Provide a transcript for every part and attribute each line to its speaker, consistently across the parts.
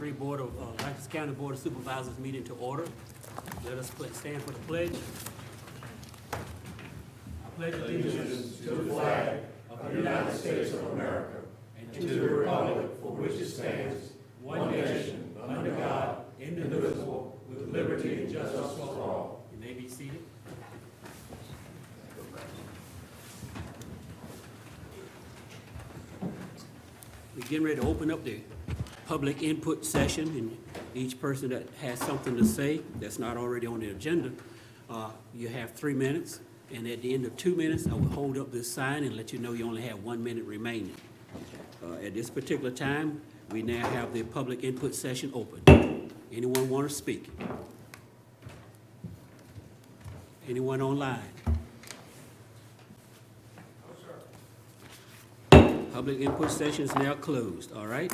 Speaker 1: 2023 Lancaster County Board of Supervisors meeting to order. Let us stand for the pledge. I pledge allegiance
Speaker 2: to the flag of the United States of America and to the republic for which it stands, one nation, under God, indivisible, with liberty and justice for all.
Speaker 1: You may be seated. We're getting ready to open up the public input session, and each person that has something to say that's not already on the agenda, you have 3 minutes, and at the end of 2 minutes, I will hold up this sign and let you know you only have 1 minute remaining. At this particular time, we now have the public input session open. Anyone want to speak? Anyone online? Public input session is now closed, all right?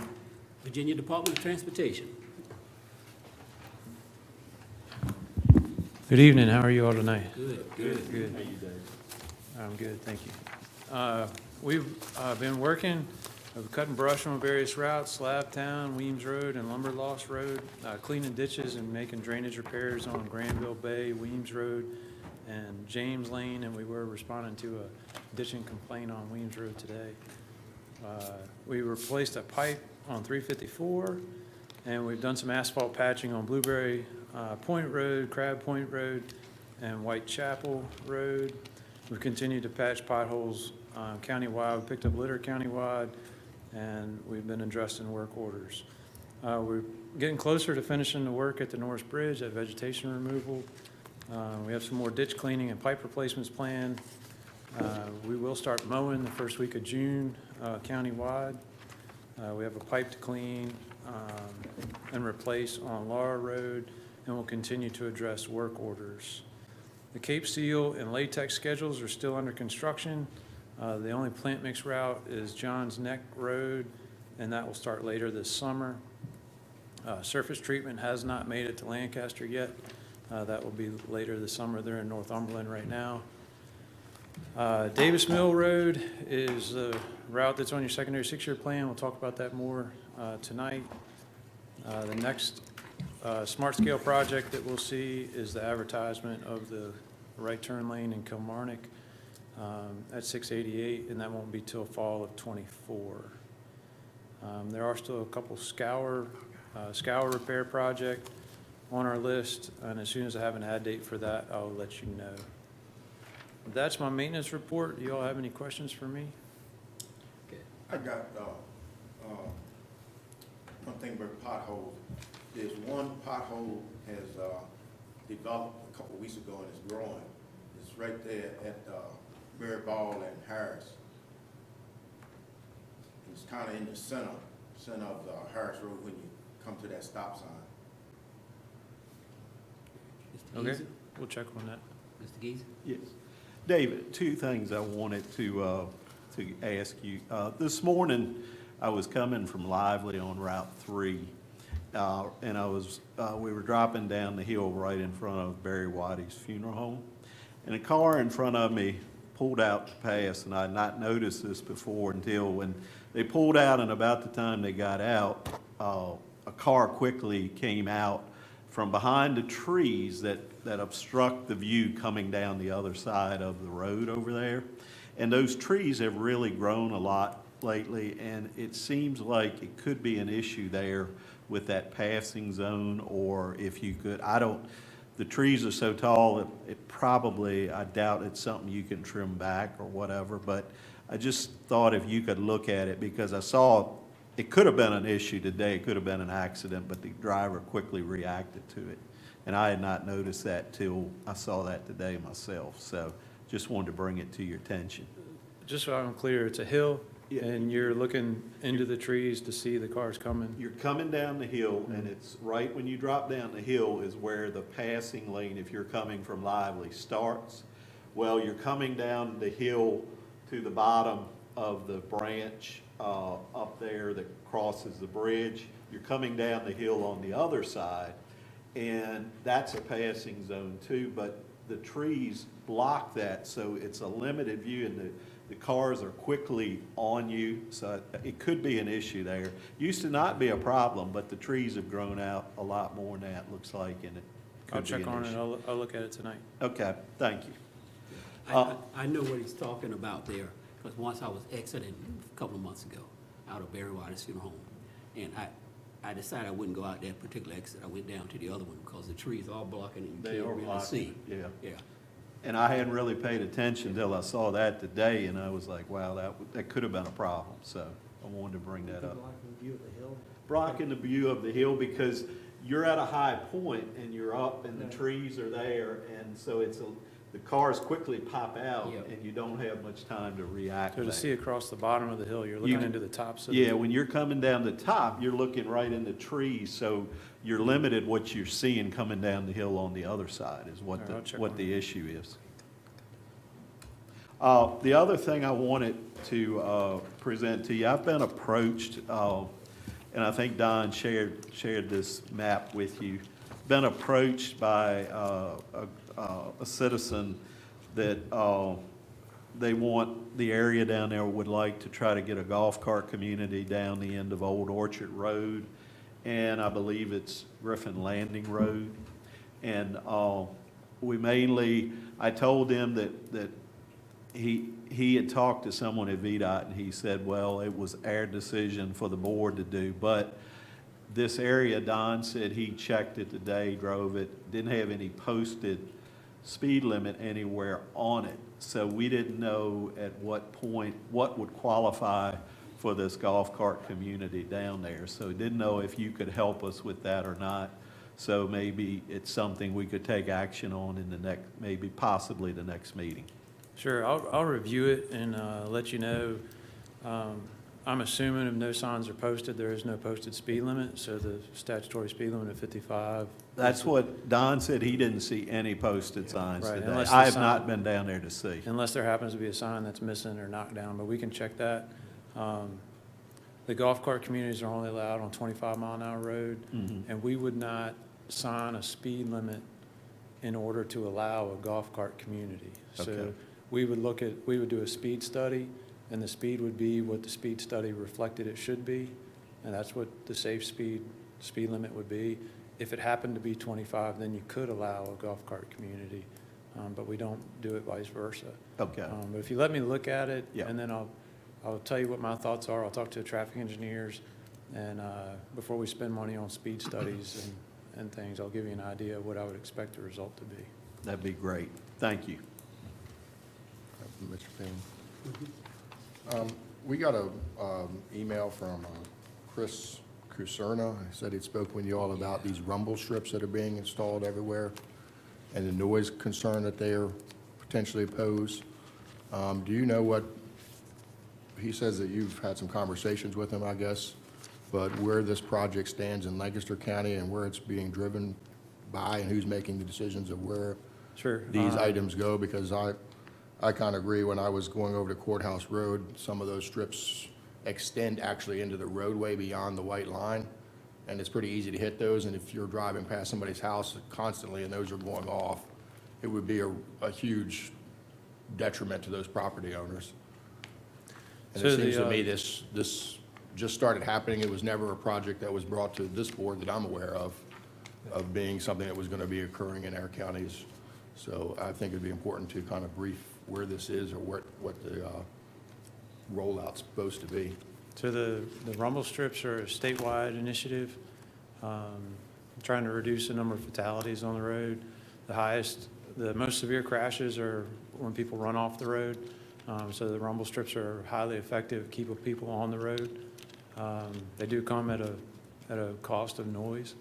Speaker 1: Virginia Department of Transportation.
Speaker 3: Good evening. How are you all tonight?
Speaker 1: Good, good.
Speaker 3: Good. How you doing? I'm good, thank you. We've been working, cutting brush on various routes, Slabtown, Weems Road, and Lumber Loss Road, cleaning ditches and making drainage repairs on Granville Bay, Weems Road, and James Lane, and we were responding to a ditching complaint on Weems Road today. We replaced a pipe on 354, and we've done some asphalt patching on Blueberry Point Road, Crab Point Road, and Whitechapel Road. We've continued to patch potholes countywide. We picked up litter countywide, and we've been addressing work orders. We're getting closer to finishing the work at the Norris Bridge, that vegetation removal. We have some more ditch cleaning and pipe replacements planned. We will start mowing the first week of June countywide. We have a pipe to clean and replace on Laura Road, and we'll continue to address work orders. The Cape Seal and latex schedules are still under construction. The only plant mix route is Johns Neck Road, and that will start later this summer. Surface treatment has not made it to Lancaster yet. That will be later this summer. They're in Northumberland right now. Davis Mill Road is the route that's on your secondary 6-year plan. We'll talk about that more tonight. The next smart scale project that we'll see is the advertisement of the right turn lane in Kilmarnock at 688, and that won't be till fall of 24. There are still a couple scour repair project on our list, and as soon as I have an add date for that, I'll let you know. That's my maintenance report. Do you all have any questions for me?
Speaker 1: Okay.
Speaker 2: I got one thing about potholes. There's one pothole has developed a couple weeks ago and it's growing. It's right there at Mary Ball and Harris. It's kind of in the center of Harris Road when you come to that stop sign.
Speaker 1: Mr.
Speaker 3: Okay,
Speaker 1: Geezer?
Speaker 3: we'll check on that.
Speaker 1: Mr. Geezer?
Speaker 4: Yes. David, two things I wanted to ask you. This morning, I was coming from Lively on Route 3, and we were dropping down the hill right in front of Barry Waddy's funeral home, and a car in front of me pulled out to pass, and I had not noticed this before until when they pulled out, and about the time they got out, a car quickly came out from behind the trees that obstruct the view coming down the other side of the road over there. And those trees have really grown a lot lately, and it seems like it could be an issue there with that passing zone, or if you could, the trees are so tall, I doubt it's something you can trim back or whatever, but I just thought if you could look at it, because I saw it could have been an issue today, it could have been an accident, but the driver quickly reacted to it. And I had not noticed that till I saw that today myself. So just wanted to bring it to your attention.
Speaker 3: Just so I'm clear, it's a hill,
Speaker 4: Yeah.
Speaker 3: and you're looking into the trees to see the cars coming?
Speaker 4: You're coming down the hill, and it's right when you drop down the hill is where the passing lane, if you're coming from Lively, starts. Well, you're coming down the hill to the bottom of the branch up there that crosses the bridge. You're coming down the hill on the other side, and that's a passing zone too, but the trees block that, so it's a limited view, and the cars are quickly on you, so it could be an issue there. Used to not be a problem, but the trees have grown out a lot more than that, looks like, and it
Speaker 3: I'll
Speaker 4: could be an
Speaker 3: check on it,
Speaker 4: issue.
Speaker 3: I'll look at it tonight.
Speaker 4: Okay, thank you.
Speaker 1: I know what he's talking about there, because once I was exiting a couple of months ago out of Barry White's funeral home, and I decided I wouldn't go out that particular exit. I went down to the other one because the trees are blocking and
Speaker 4: They
Speaker 1: you
Speaker 4: are
Speaker 1: can't really
Speaker 4: blocking,
Speaker 1: see.
Speaker 4: yeah.
Speaker 1: Yeah.
Speaker 4: And I hadn't really paid attention till I saw that today, and I was like, wow, that could have been a problem, so I wanted to bring that up. Blocking the view of the hill because you're at a high point and you're up and the trees are there, and so the cars quickly pop out
Speaker 1: Yep.
Speaker 4: and you don't have much time to react.
Speaker 3: So to
Speaker 4: back.
Speaker 3: see across the bottom of the hill, you're
Speaker 4: You
Speaker 3: looking
Speaker 4: can-
Speaker 3: into the tops of the.
Speaker 4: Yeah, when you're coming down the top, you're looking right in the trees, so you're limited what you're seeing coming down the hill on the other side is what
Speaker 3: All right, I'll check
Speaker 4: what
Speaker 3: on
Speaker 4: the issue is. The other thing I wanted to present to you, I've been approached, and I think Don shared this map with you, been approached by a citizen that they want, the area down there would like to try to get a golf cart community down the end of Old Orchard Road, and I believe it's Griffin Landing Road. And we mainly, I told him that he had talked to someone at VDOT, and he said, well, it was our decision for the board to do, but this area, Don said he checked it today, drove it, didn't have any posted speed limit anywhere on it. So we didn't know at what point, what would qualify for this golf cart community down there. So didn't know if you could help us with that or not. So maybe it's something we could take action on in the next, maybe possibly the next meeting.
Speaker 3: Sure, I'll review it and let you know. I'm assuming if no signs are posted, there is no posted speed limit, so the statutory speed limit of 55.
Speaker 4: That's what Don said. He didn't see any posted signs
Speaker 3: Right,
Speaker 4: today.
Speaker 3: unless the
Speaker 4: I have
Speaker 3: sign-
Speaker 4: not been down there to see.
Speaker 3: Unless there happens to be a sign that's missing or knocked down, but we can check that. The golf cart communities are only allowed on 25-mile-an-hour road, and we would not sign a speed limit in order to allow a golf cart community. So
Speaker 4: Okay.
Speaker 3: we would do a speed study, and the speed would be what the speed study reflected it should be, and that's what the safe speed limit would be. If it happened to be 25, then you could allow a golf cart community, but we don't do it vice versa.
Speaker 4: Okay.
Speaker 3: But if you let me look at it,
Speaker 4: Yeah.
Speaker 3: and then I'll tell you what my thoughts are. I'll talk to the traffic engineers, and before we spend money on speed studies and things, I'll give you an idea of what I would expect the result to be.
Speaker 4: That'd be great. Thank you.
Speaker 5: Mr. Payne. We got a email from Chris Cuserna. He said he'd spoken with you all about these rumble strips that are being installed everywhere and the noise concern that they are potentially pose. Do you know what, he says that you've had some conversations with him, I guess, but where this project stands in Lancaster County and where it's being driven by and who's making the decisions of where
Speaker 3: Sure.
Speaker 5: these items go? Because I kind of agree, when I was going over to Courthouse Road, some of those strips extend actually into the roadway beyond the white line, and it's pretty easy to hit those, and if you're driving past somebody's house constantly and those are going off, it would be a huge detriment to those property owners. And
Speaker 3: So
Speaker 5: it seems
Speaker 3: the,
Speaker 5: to me this just started happening. It was never a project that was brought to this board that I'm aware of being something that was going to be occurring in our counties. So I think it'd be important to kind of brief where this is or what the rollout's supposed to be.
Speaker 3: So the rumble strips are a statewide initiative, trying to reduce the number of fatalities on the road. The most severe crashes are when people run off the road. So the rumble strips are highly effective, keeping people on the road. They do come at a cost of noise.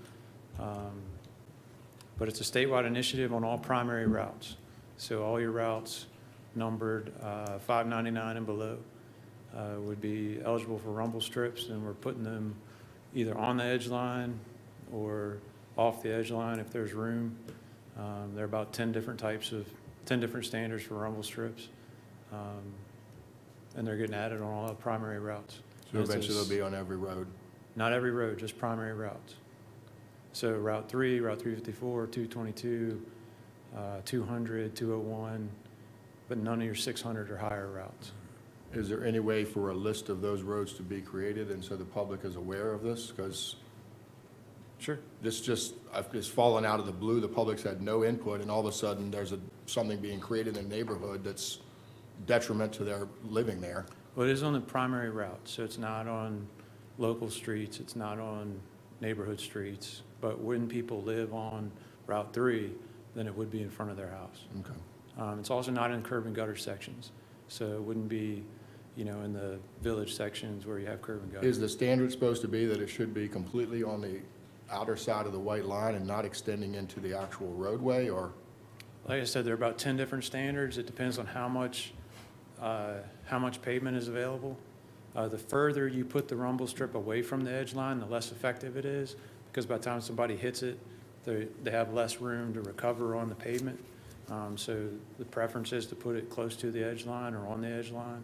Speaker 3: But it's a statewide initiative on all primary routes. So all your routes numbered 599 and below would be eligible for rumble strips, and we're putting them either on the edge line or off the edge line if there's room. There are about 10 different standards for rumble strips. And they're getting added on all the primary routes.
Speaker 5: So eventually they'll be on every road.
Speaker 3: Not every road, just primary routes. So Route 3, Route 354, 222, 200, 201, but none of your 600 or higher routes.
Speaker 5: Is there any way for a list of those roads to be created and so the public is aware of this? Because
Speaker 3: Sure.
Speaker 5: it's fallen out of the blue. The public's had no input, and all of a sudden, there's something being created in a neighborhood that's detriment to their living there.
Speaker 3: Well, it is on the primary route, so it's not on local streets, it's not on neighborhood streets. But when people live on Route 3, then it would be in front of their house.
Speaker 5: Okay.
Speaker 3: It's also not in curb and gutter sections, so it wouldn't be, in the village sections where you have curb and gutter.
Speaker 5: Is the standard supposed to be that it should be completely on the outer side of the white line and not extending into the actual roadway, or?
Speaker 3: Like I said, there are about 10 different standards. It depends on how much pavement is available. The further you put the rumble strip away from the edge line, the less effective it is, because by the time somebody hits it, they have less room to recover on the pavement. So the preference is to put it close to the edge line or on the edge line.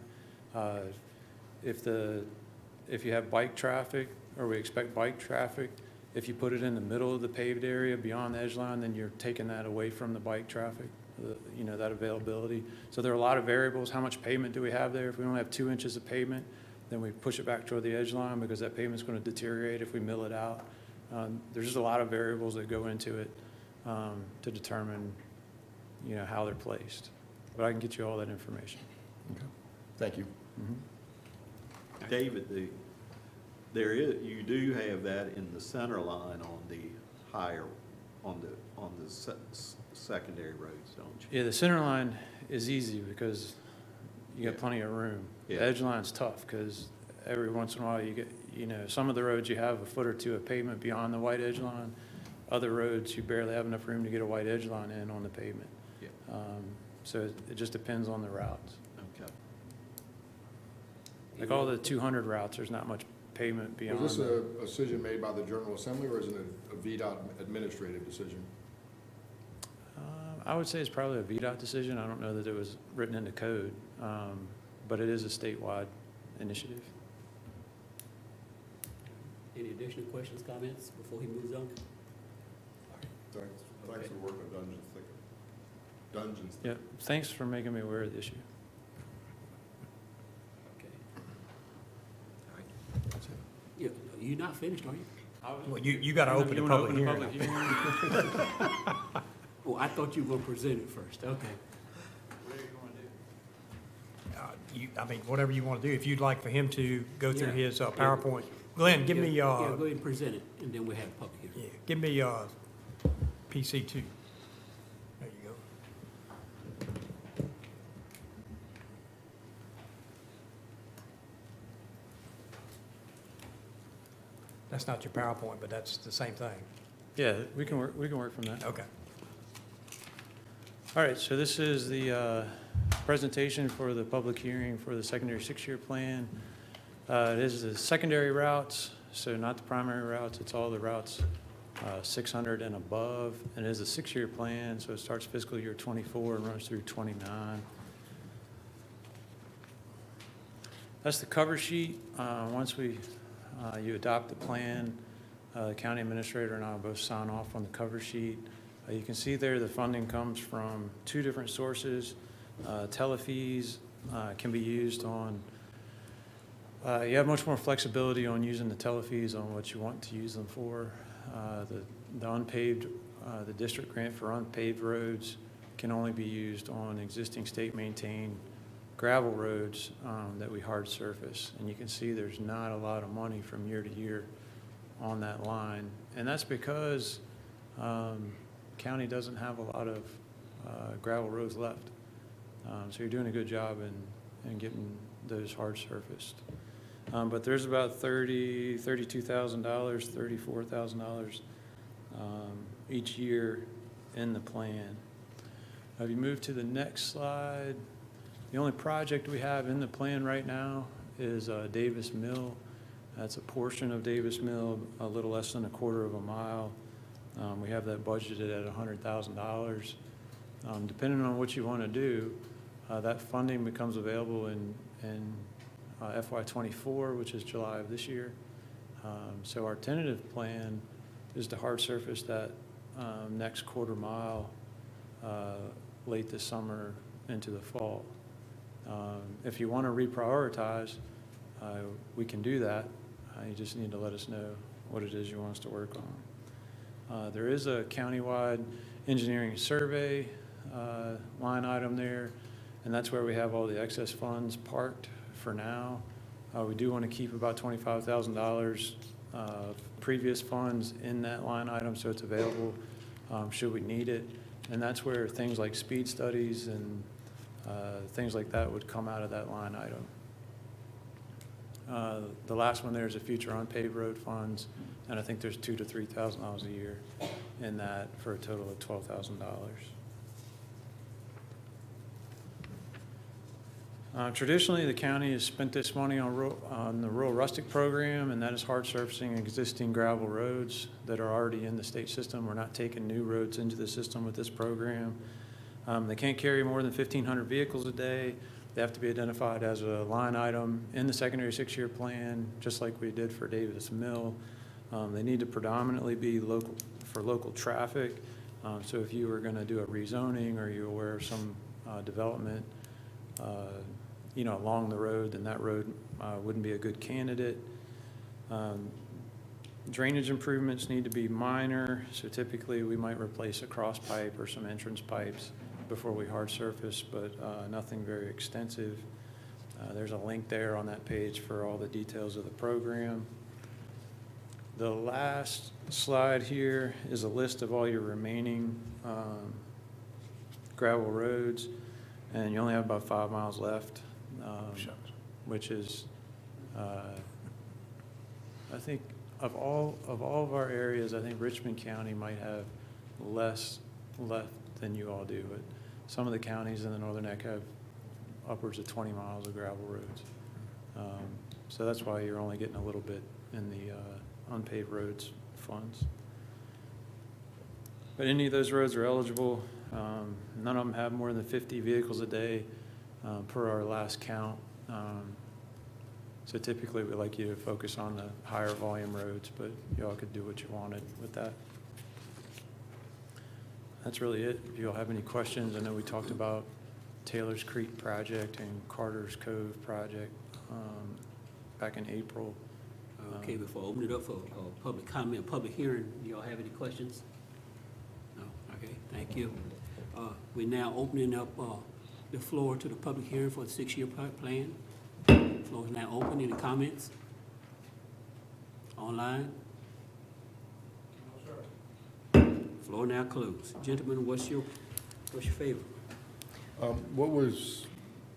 Speaker 3: If you have bike traffic, or we expect bike traffic, if you put it in the middle of the paved area beyond the edge line, then you're taking that away from the bike traffic, that availability. So there are a lot of variables. How much pavement do we have there? If we only have 2 inches of pavement, then we push it back toward the edge line because that pavement's going to deteriorate if we mill it out. There's just a lot of variables that go into it to determine, how they're placed. But I can get you all that information.
Speaker 5: Okay. Thank you.
Speaker 4: David, you do have that in the center line on the higher, on the secondary roads, don't you?
Speaker 3: Yeah, the center line is easy because you got plenty of room.
Speaker 4: Yeah.
Speaker 3: The edge line's tough because every once in a while you get, some of the roads you have a foot or two of pavement beyond the white edge line. Other roads, you barely have enough room to get a white edge line in on the pavement.
Speaker 4: Yeah.
Speaker 3: So it just depends on the routes.
Speaker 4: Okay.
Speaker 3: Like all the 200 routes, there's not much pavement beyond.
Speaker 5: Was this a decision made by the General Assembly, or is it a VDOT administrative decision?
Speaker 3: I would say it's probably a VDOT decision. I don't know that it was written into code, but it is a statewide initiative.
Speaker 1: Any additional questions, comments before he moves on?
Speaker 5: Thanks for the work of Dungeons.
Speaker 3: Yeah, thanks for making me aware of the issue.
Speaker 1: Okay. All right. Yeah, you're not finished, are you?
Speaker 2: Well, you got to open the public hearing.
Speaker 1: Oh, I thought you were going to present it first. Okay.
Speaker 2: Whatever you want to do. If you'd like for him to go through
Speaker 1: Yeah.
Speaker 2: his PowerPoint. Glenn, give me,
Speaker 1: Yeah, go ahead and present it, and then we'll have a public hearing.
Speaker 2: yeah, give me PC2. There you go. That's not your PowerPoint, but that's the same thing.
Speaker 3: Yeah, we can work from that.
Speaker 2: Okay.
Speaker 3: All right, so this is the presentation for the public hearing for the secondary 6-year plan. It is the secondary routes, so not the primary routes. It's all the routes 600 and above. And it is a 6-year plan, so it starts fiscal year 24 and runs through 29. That's the cover sheet. Once you adopt the plan, the county administrator and I will both sign off on the cover sheet. You can see there the funding comes from 2 different sources. Telefees can be used on, you have much more flexibility on using the telefees on what you want to use them for. The unpaved, the district grant for unpaved roads can only be used on existing state-maintained gravel roads that we hard surface. And you can see there's not a lot of money from year to year on that line. And that's because county doesn't have a lot of gravel roads left. So you're doing a good job in getting those hard surfaced. But there's about $32,000, $34,000 each year in the plan. If you move to the next slide, the only project we have in the plan right now is Davis Mill. That's a portion of Davis Mill, a little less than 1/4 of a mile. We have that budgeted at $100,000. Depending on what you want to do, that funding becomes available in FY24, which is July of this year. So our tentative plan is to hard surface that next 1/4 mile late this summer into the fall. If you want to reprioritize, we can do that. You just need to let us know what it is you want us to work on. There is a countywide engineering survey line item there, and that's where we have all the excess funds parked for now. We do want to keep about $25,000 of previous funds in that line item so it's available should we need it. And that's where things like speed studies and things like that would come out of that line item. The last one there is a future unpaved road funds, and I think there's $2,000 to $3,000 a year in that for a total of $12,000. Traditionally, the county has spent this money on the rural rustic program, and that is hard surfacing existing gravel roads that are already in the state system. We're not taking new roads into the system with this program. They can't carry more than 1,500 vehicles a day. They have to be identified as a line item in the secondary six-year plan, just like we did for Davis Mill. They need to predominantly be for local traffic. So if you were going to do a rezoning or you're aware of some development, along the road, then that road wouldn't be a good candidate. Drainage improvements need to be minor, so typically we might replace a cross pipe or some entrance pipes before we hard surface, but nothing very extensive. There's a link there on that page for all the details of the program. The last slide here is a list of all your remaining gravel roads, and you only have about 5 miles left, which is, I think, of all of our areas, I think Richmond County might have less left than you all do. But some of the counties in the Northern Neck have upwards of 20 miles of gravel roads. So that's why you're only getting a little bit in the unpaved roads funds. But any of those roads are eligible. None of them have more than 50 vehicles a day per our last count. So typically we like you to focus on the higher volume roads, but y'all could do what you wanted with that. That's really it. If y'all have any questions, I know we talked about Taylor's Creek project and Carter's Cove project back in April.
Speaker 1: Okay, before I open it up for public comment, public hearing, y'all have any questions? No? Okay, thank you. We're now opening up the floor to the public hearing for the 6-year plan. Floor is now open. Any comments? Online? Floor now closed. Gentlemen, what's your favor?
Speaker 5: What was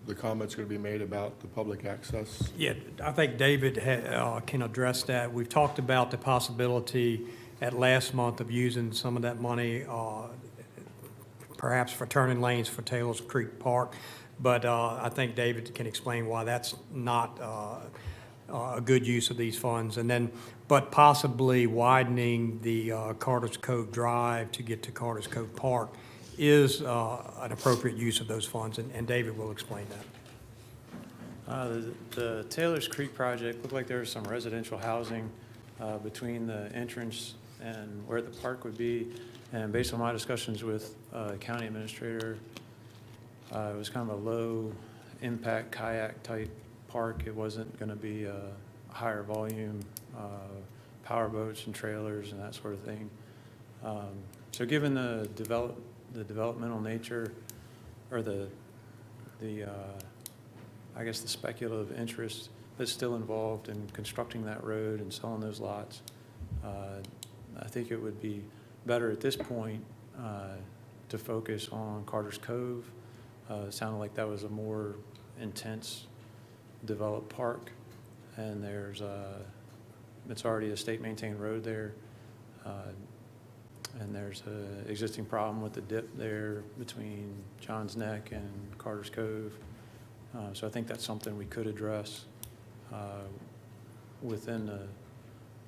Speaker 5: the comments going to be made about the public access?
Speaker 6: Yeah, I think David can address that. We've talked about the possibility at last month of using some of that money, perhaps for turning lanes for Taylor's Creek Park. But I think David can explain why that's not a good use of these funds. And then, but possibly widening the Carter's Cove Drive to get to Carter's Cove Park is an appropriate use of those funds, and David will explain that.
Speaker 3: The Taylor's Creek project looked like there was some residential housing between the entrance and where the park would be. And based on my discussions with the county administrator, it was kind of a low impact kayak type park. It wasn't going to be a higher volume power boats and trailers and that sort of thing. So given the developmental nature, or I guess the speculative interest that's still involved in constructing that road and selling those lots, I think it would be better at this point to focus on Carter's Cove. It sounded like that was a more intense developed park, and it's already a state maintained road there. And there's an existing problem with the dip there between Johns Neck and Carter's Cove. So I think that's something we could address within the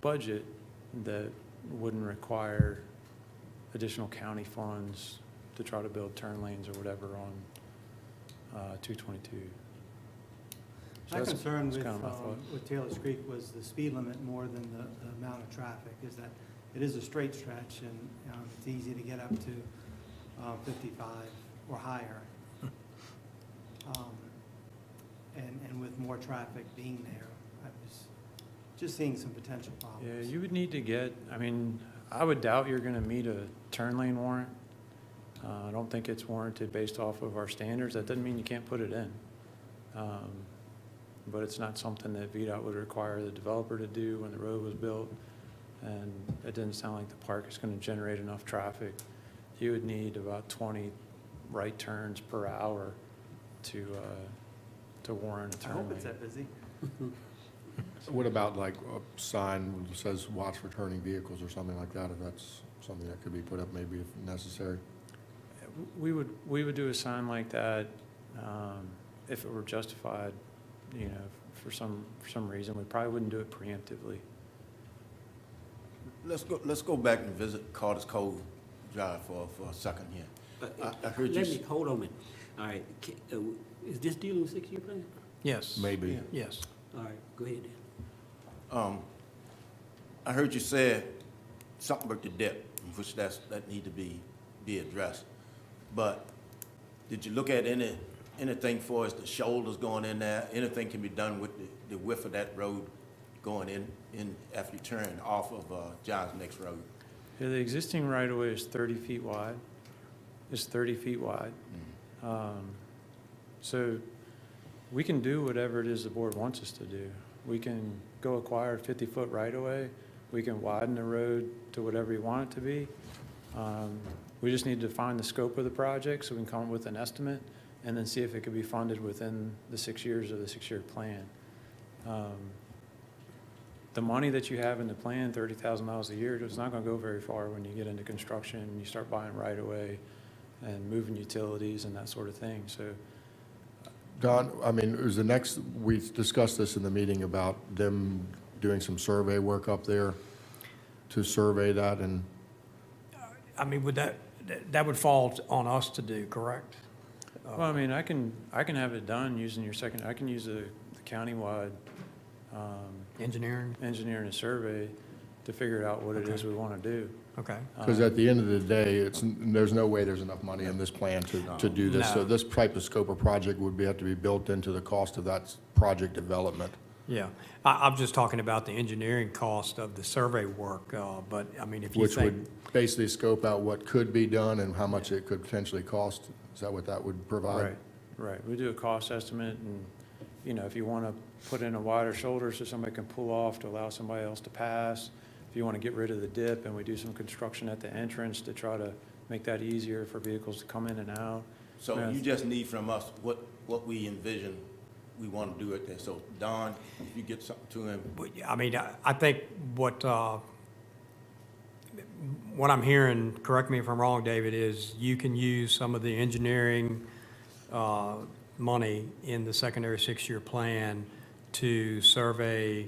Speaker 3: budget that wouldn't require additional county funds to try to build turn lanes or whatever on 222.
Speaker 7: My concern
Speaker 3: kind of my thought.
Speaker 7: with Taylor's Creek was the speed limit more than the amount of traffic, is that it is a straight stretch, and it's easy to get up to 55 or higher. and with more traffic being there, I was just seeing some potential
Speaker 3: Yeah,
Speaker 7: problems.
Speaker 3: you would need to get, I mean, I would doubt you're gonna meet a turn lane warrant. I don't think it's warranted based off of our standards. That doesn't mean you can't put it in. But it's not something that VDOT would require the developer to do when the road was built. And it didn't sound like the park is gonna generate enough traffic. You would need about 20 right turns per hour to warrant a
Speaker 7: I
Speaker 3: turn
Speaker 7: hope
Speaker 3: lane.
Speaker 7: it's that busy.
Speaker 5: What about like a sign that says watch for turning vehicles or something like that, if that's something that could be put up maybe if necessary?
Speaker 3: We would do a sign like that, if it were justified, you know, for some reason. We probably wouldn't do it preemptively.
Speaker 2: Let's go back and visit Carter's Cove Drive for a second here. I heard you,
Speaker 1: Hold on a minute. All right, is this dealing with 6-year plan?
Speaker 6: Yes.
Speaker 5: Maybe.
Speaker 6: Yes.
Speaker 1: All right, go ahead then.
Speaker 2: I heard you say something about the depth, which that need to be addressed. But did you look at anything for us, the shoulders going in there? Anything can be done with the width of that road going in after you turn off of Johns Next Road?
Speaker 3: Yeah, the existing right-of-way is 30 feet wide. It's 30 feet wide. So we can do whatever it is the board wants us to do. We can go acquire a 50-foot right-of-way. We can widen the road to whatever you want it to be. We just need to define the scope of the project so we can come up with an estimate and then see if it could be funded within the 6 years of the 6-year plan. The money that you have in the plan, $30,000 a year, it's not going to go very far when you get into construction and you start buying right-of-way and moving utilities and that sort of thing. So
Speaker 5: Don, I mean, is the next, we discussed this in the meeting about them doing some survey work up there to survey that, and
Speaker 6: I mean, would that would fall on us to do, correct?
Speaker 3: well, I mean, I can have it done using your second, I can use the countywide
Speaker 6: Engineering?
Speaker 3: engineer and a survey to figure out what it is we want to do.
Speaker 6: Okay.
Speaker 5: because at the end of the day, there's no way there's enough money in this plan to do this. So
Speaker 6: No.
Speaker 5: this type of scope of project would have to be built into the cost of that project development.
Speaker 6: Yeah. I'm just talking about the engineering cost of the survey work, but I mean, if you
Speaker 5: Which
Speaker 6: think.
Speaker 5: would basically scope out what could be done and how much it could potentially cost. Is that what that would provide?
Speaker 3: Right. We do a cost estimate and, you know, if you want to put in a wider shoulder so somebody can pull off to allow somebody else to pass, if you want to get rid of the dip and we do some construction at the entrance to try to make that easier for vehicles to come in and out.
Speaker 2: So
Speaker 3: Yeah.
Speaker 2: you just need from us what we envision we want to do it there. So Don, if you get something to him,
Speaker 6: I mean, I think what I'm hearing, correct me if I'm wrong, David, is you can use some of the engineering money in the secondary 6-year plan to survey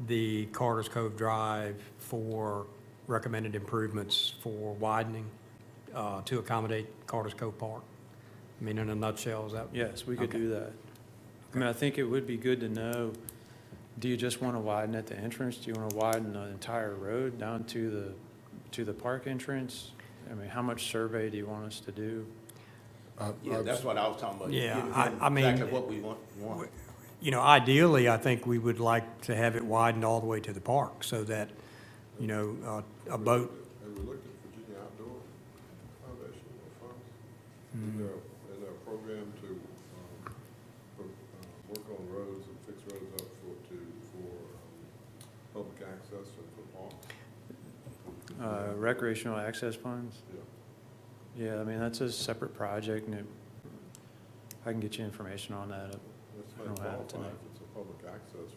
Speaker 6: the Carter's Cove Drive for recommended improvements for widening to accommodate Carter's Cove Park. I mean, in a nutshell, is that?
Speaker 3: Yes, we could
Speaker 6: Okay.
Speaker 3: do that. I mean, I think it would be good to know, do you just want to widen at the entrance? Do you want to widen the entire road down to the park entrance? I mean, how much survey do you want us to do?
Speaker 2: yeah, that's what I was talking about.
Speaker 6: Yeah,
Speaker 2: Give him
Speaker 6: I mean-
Speaker 2: exactly what we want.
Speaker 6: You know, ideally, I think we would like to have it widened all the way to the park so that, you know, a boat,
Speaker 8: Have we looked at Virginia Outdoor Foundation or funds? Is there a program to work on roads and fix roads up for public access and for parks?
Speaker 3: Recreational access funds?
Speaker 8: Yeah.
Speaker 3: Yeah, I mean, that's a separate project, and I can get you information on that.
Speaker 8: This
Speaker 3: I
Speaker 8: may
Speaker 3: don't have it
Speaker 8: qualify
Speaker 3: tonight.
Speaker 8: if it's a public access.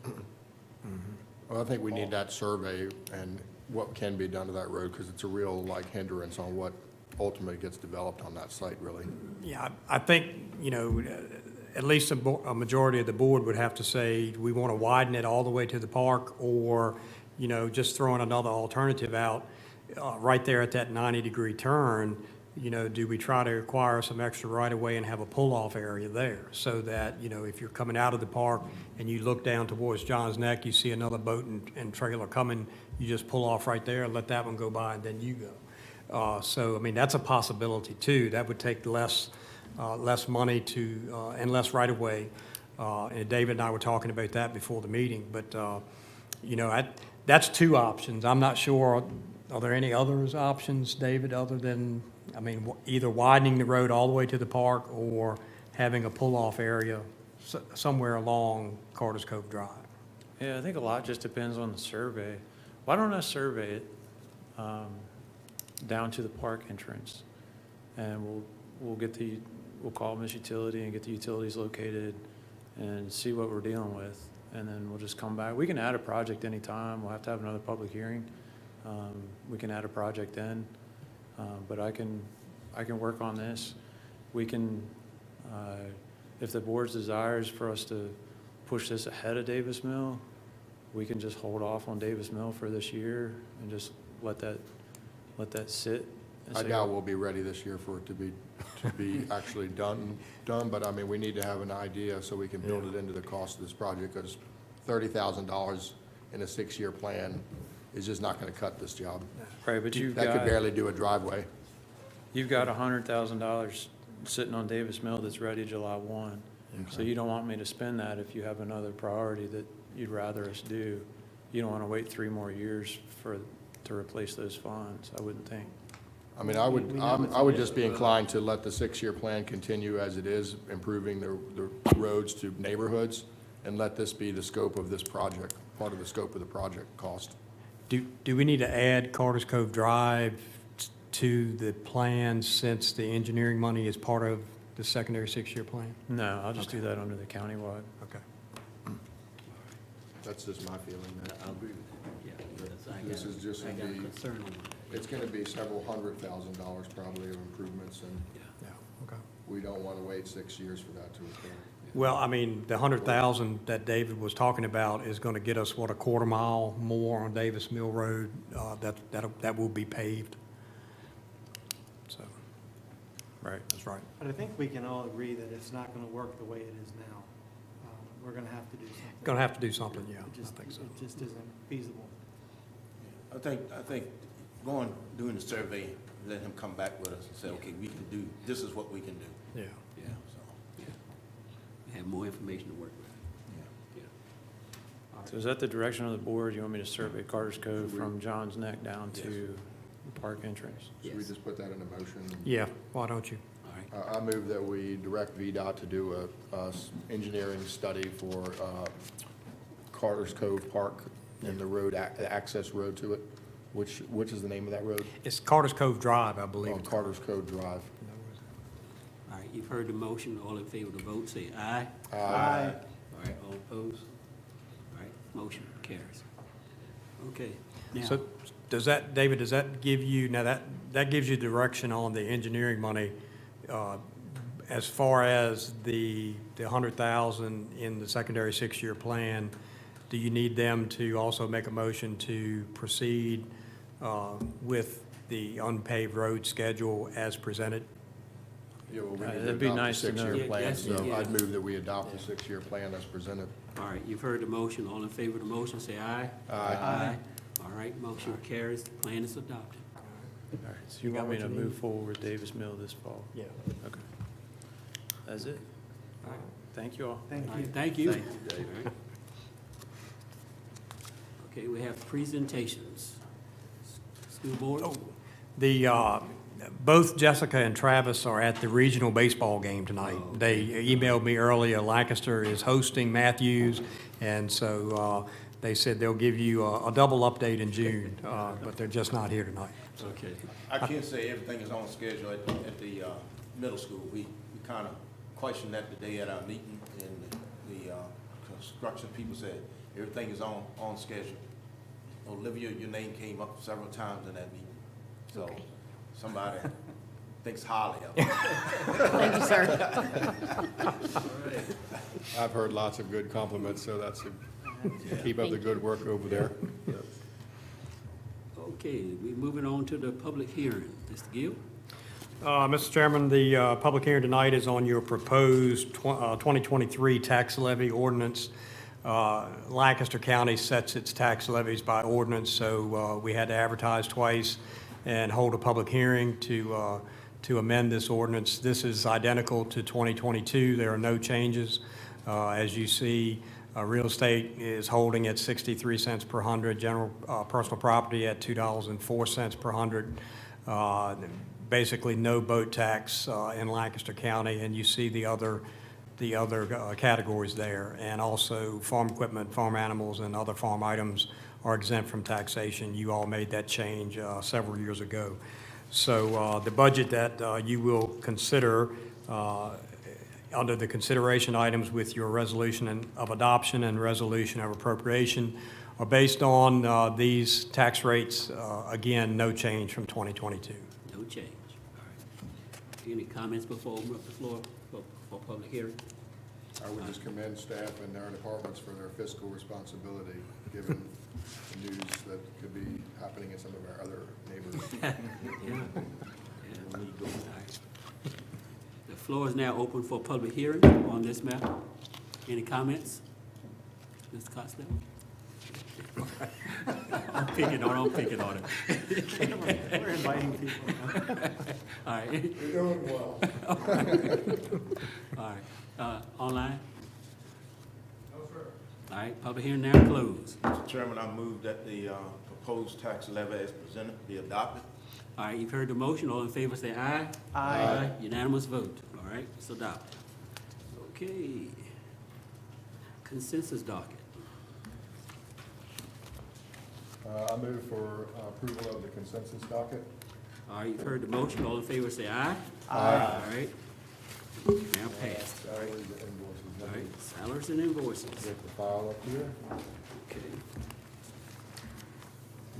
Speaker 5: Well, I think we need that survey and what can be done to that road, because it's a real like hindrance on what ultimately gets developed on that site, really.
Speaker 6: yeah, I think, you know, at least a majority of the board would have to say, we want to widen it all the way to the park, or, you know, just throwing another alternative out, right there at that 90-degree turn, you know, do we try to acquire some extra right-of-way and have a pull-off area there so that, you know, if you're coming out of the park and you look down towards John's Neck, you see another boat and trailer coming, you just pull off right there and let that one go by and then you go. So, I mean, that's a possibility too. That would take less money to, and less right-of-way And David and I were talking about that before the meeting, but, you know, that's two options. I'm not sure, are there any others options, David, other than, I mean, either widening the road all the way to the park or having a pull-off area somewhere along Carter's Cove Drive?
Speaker 3: Yeah, I think a lot just depends on the survey. Why don't I survey it down to the park entrance? And we'll call Miss Utility and get the utilities located and see what we're dealing with. And then we'll just come back. We can add a project anytime. We'll have to have another public hearing. We can add a project then. But I can work on this. We can, if the board's desires for us to push this ahead of Davis Mill, we can just hold off on Davis Mill for this year and just let that sit. and
Speaker 5: I
Speaker 3: say,
Speaker 5: doubt we'll be ready this year for it to be actually done, but I mean, we need to have an idea so we can build it into the cost of this project, because $30,000 in a 6-year plan is just not gonna cut this job.
Speaker 3: Right, but
Speaker 5: That could barely do a driveway.
Speaker 3: you've got $100,000 sitting on Davis Mill that's ready July 1. So you don't want me to spend that if you have another priority that you'd rather us do. You don't want to wait 3 more years to replace those funds, I wouldn't think.
Speaker 5: I mean, I would just be inclined to let the 6-year plan continue as it is, improving the roads to neighborhoods, and let this be the scope of this project, part of the scope of the project cost.
Speaker 6: Do we need to add Carter's Cove Drive to the plan since the engineering money is part of the secondary 6-year plan?
Speaker 3: No, I'll just do that under the countywide.
Speaker 6: Okay.
Speaker 5: That's just my feeling.
Speaker 1: I agree with that, yeah. because I
Speaker 5: This
Speaker 1: got-
Speaker 5: is just
Speaker 1: I
Speaker 5: gonna
Speaker 1: got a
Speaker 5: be-
Speaker 1: concern on it.
Speaker 5: It's gonna be several $100,000 probably of improvements, and
Speaker 6: Yeah, okay.
Speaker 5: we don't wanna wait 6 years for that to occur.
Speaker 6: Well, I mean, the 100,000 that David was talking about is going to get us, what, a quarter mile more on Davis Mill Road, that will be paved. So,
Speaker 3: Right.
Speaker 6: that's right.
Speaker 7: But I think we can all agree that it's not gonna work the way it is now. We're gonna have to do something.
Speaker 6: Going to have to do something, yeah,
Speaker 7: It
Speaker 6: I
Speaker 7: just,
Speaker 6: think so.
Speaker 7: it just isn't feasible.
Speaker 2: I think doing the survey, let him come back with us and say, okay, we can do, this is what we can do.
Speaker 6: Yeah.
Speaker 1: Yeah, so, yeah. Have more information to work with,
Speaker 2: Yeah.
Speaker 1: yeah. All
Speaker 3: So
Speaker 1: right.
Speaker 3: is that the direction of the board? You want me to survey Carter's Cove from John's Neck down to the park entrance?
Speaker 5: Should we
Speaker 1: Yes.
Speaker 5: just put that in a motion?
Speaker 6: Yeah, why don't you?
Speaker 1: All right,
Speaker 5: I move that we direct VDOT to do a engineering study for Carter's Cove Park and the road, the access road to it. Which is the name of that road?
Speaker 6: It's Carter's Cove Drive, I believe.
Speaker 5: Oh, Carter's Cove Drive.
Speaker 1: all right, you've heard the motion, all in favor of the vote, say aye.
Speaker 5: Aye.
Speaker 1: All right, all opposed? All right, motion carries. Okay, now,
Speaker 6: So does that, David, does that give you, now that gives you direction on the engineering money, as far as the 100,000 in the secondary 6-year plan, do you need them to also make a motion to proceed with the unpaved road schedule as presented?
Speaker 5: Yeah, well, we need
Speaker 3: It'd
Speaker 5: to
Speaker 3: be
Speaker 5: adopt the
Speaker 3: nice to know.
Speaker 5: 6-year
Speaker 1: Yeah,
Speaker 5: plan,
Speaker 1: yes,
Speaker 5: so
Speaker 1: yeah.
Speaker 5: I'd move that we adopt the 6-year plan as presented.
Speaker 1: all right, you've heard the motion, all in favor of the motion, say aye.
Speaker 5: Aye.
Speaker 1: All right, motion carries, the plan is adopted.
Speaker 3: All right, so you want me to move forward with Davis Mill this fall?
Speaker 6: Yeah.
Speaker 3: Okay. That's it?
Speaker 1: All right.
Speaker 3: Thank you all.
Speaker 7: Thank
Speaker 1: All right,
Speaker 7: you.
Speaker 1: thank you.
Speaker 2: Thank you, David.
Speaker 1: All right. Okay, we have presentations. School board?
Speaker 6: Both Jessica and Travis are at the regional baseball game tonight. They emailed me earlier, Lancaster is hosting Matthews, and so they said they'll give you a double update in June, but they're just not here tonight.
Speaker 1: Okay.
Speaker 2: I can't say everything is on schedule at the middle school. We kind of questioned that today at our meeting, and the construction people said everything is on schedule. Olivia, your name came up several times in that meeting, so somebody thinks highly of it.
Speaker 9: Thank you, sir.
Speaker 5: I've heard lots of good compliments, so keep up the good work over there.
Speaker 1: Okay, we're moving on to the public hearing. Mr. Gill?
Speaker 6: Mr. Chairman, the public hearing tonight is on your proposed 2023 tax levy ordinance. Lancaster County sets its tax levies by ordinance, so we had to advertise twice and hold a public hearing to amend this ordinance. This is identical to 2022. There are no changes. As you see, real estate is holding at 63 cents per hundred, general personal property at $2.04 per hundred. Basically, no boat tax in Lancaster County, and you see the other categories there. And also, farm equipment, farm animals, and other farm items are exempt from taxation. You all made that change several years ago. So the budget that you will consider under the consideration items with your resolution of adoption and resolution of appropriation are based on these tax rates. Again, no change from 2022.
Speaker 1: No change. All right. Any comments before we open up the floor for public hearing?
Speaker 5: I would just commend staff and their departments for their fiscal responsibility, given the news that could be happening in some of our other neighbors.
Speaker 1: Yeah. All right. The floor is now open for public hearing on this matter. Any comments? Mr. Costello? I'm picking on it.
Speaker 7: We're inviting people.
Speaker 1: All right.
Speaker 5: You're doing well.
Speaker 1: All right. Online? No, sir. All right, public hearing now closed.
Speaker 2: Mr. Chairman, I move that the proposed tax levy as presented be adopted.
Speaker 1: All right, you've heard the motion. All in favor, say aye.
Speaker 7: Aye.
Speaker 1: Unanimous vote. All right, it's adopted. Okay. Consensus docket.
Speaker 5: I move for approval of the consensus docket.
Speaker 1: All right, you've heard the motion. All in favor, say aye.
Speaker 5: Aye.
Speaker 1: All right. Now passed.
Speaker 5: Salaries and invoices.
Speaker 1: All right, salaries and invoices.
Speaker 5: Get the file up here.
Speaker 1: Okay.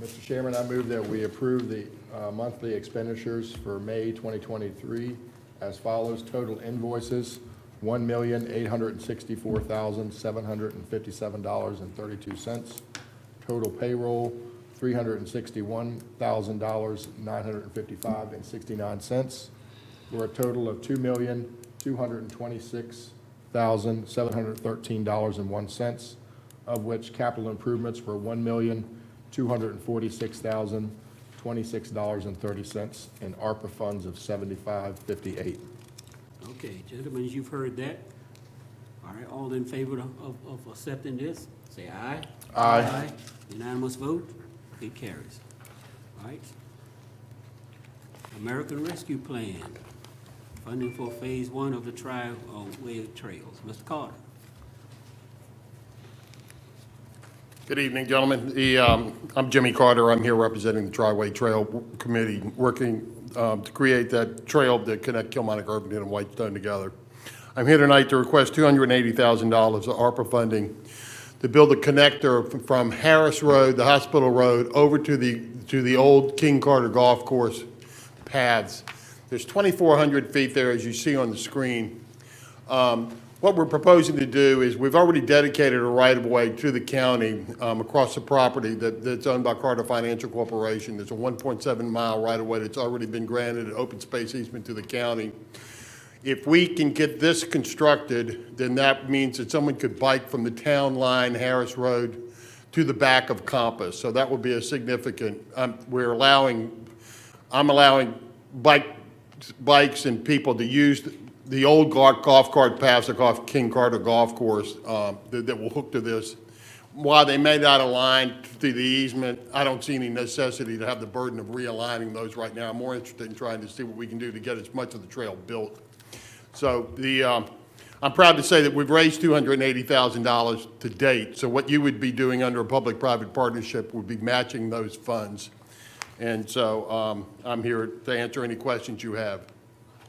Speaker 5: Mr. Chairman, I move that we approve the monthly expenditures for May 2023 as follows. Total invoices, $1,864,757.32. Total payroll, $361,955.69, for a total of $2,226,713.01, of which capital improvements were $1,246,026.30, and ARPA funds of $75.58.
Speaker 1: Okay, gentlemen, you've heard that. All right, all in favor of accepting this, say aye.
Speaker 5: Aye.
Speaker 1: Unanimous vote, it carries. All right. American Rescue Plan, funding for Phase 1 of the Tri-Way Trails. Mr. Carter.
Speaker 10: Good evening, gentlemen. I'm Jimmy Carter. I'm here representing the Tri-Way Trail Committee, working to create that trail that connect Kilmarnock, Irvington, and Whitestone together. I'm here tonight to request $280,000 of ARPA funding to build a connector from Harris Road, the Hospital Road, over to the old King Carter Golf Course paths. There's 2,400 feet there, as you see on the screen. What we're proposing to do is we've already dedicated a right-of-way to the county across the property that's owned by Carter Financial Corporation. There's a 1.7-mile right-of-way that's already been granted an open space easement to the county. If we can get this constructed, then that means that someone could bike from the town line, Harris Road, to the back of Compass. So that would be a significant, I'm allowing bikes and people to use the old golf cart paths off King Carter Golf Course that will hook to this. While they may not align to the easement, I don't see any necessity to have the burden of realigning those right now. I'm more interested in trying to see what we can do to get as much of the trail built. So I'm proud to say that we've raised $280,000 to date. So what you would be doing under a public-private partnership would be matching those funds. And so I'm here to answer any questions you have.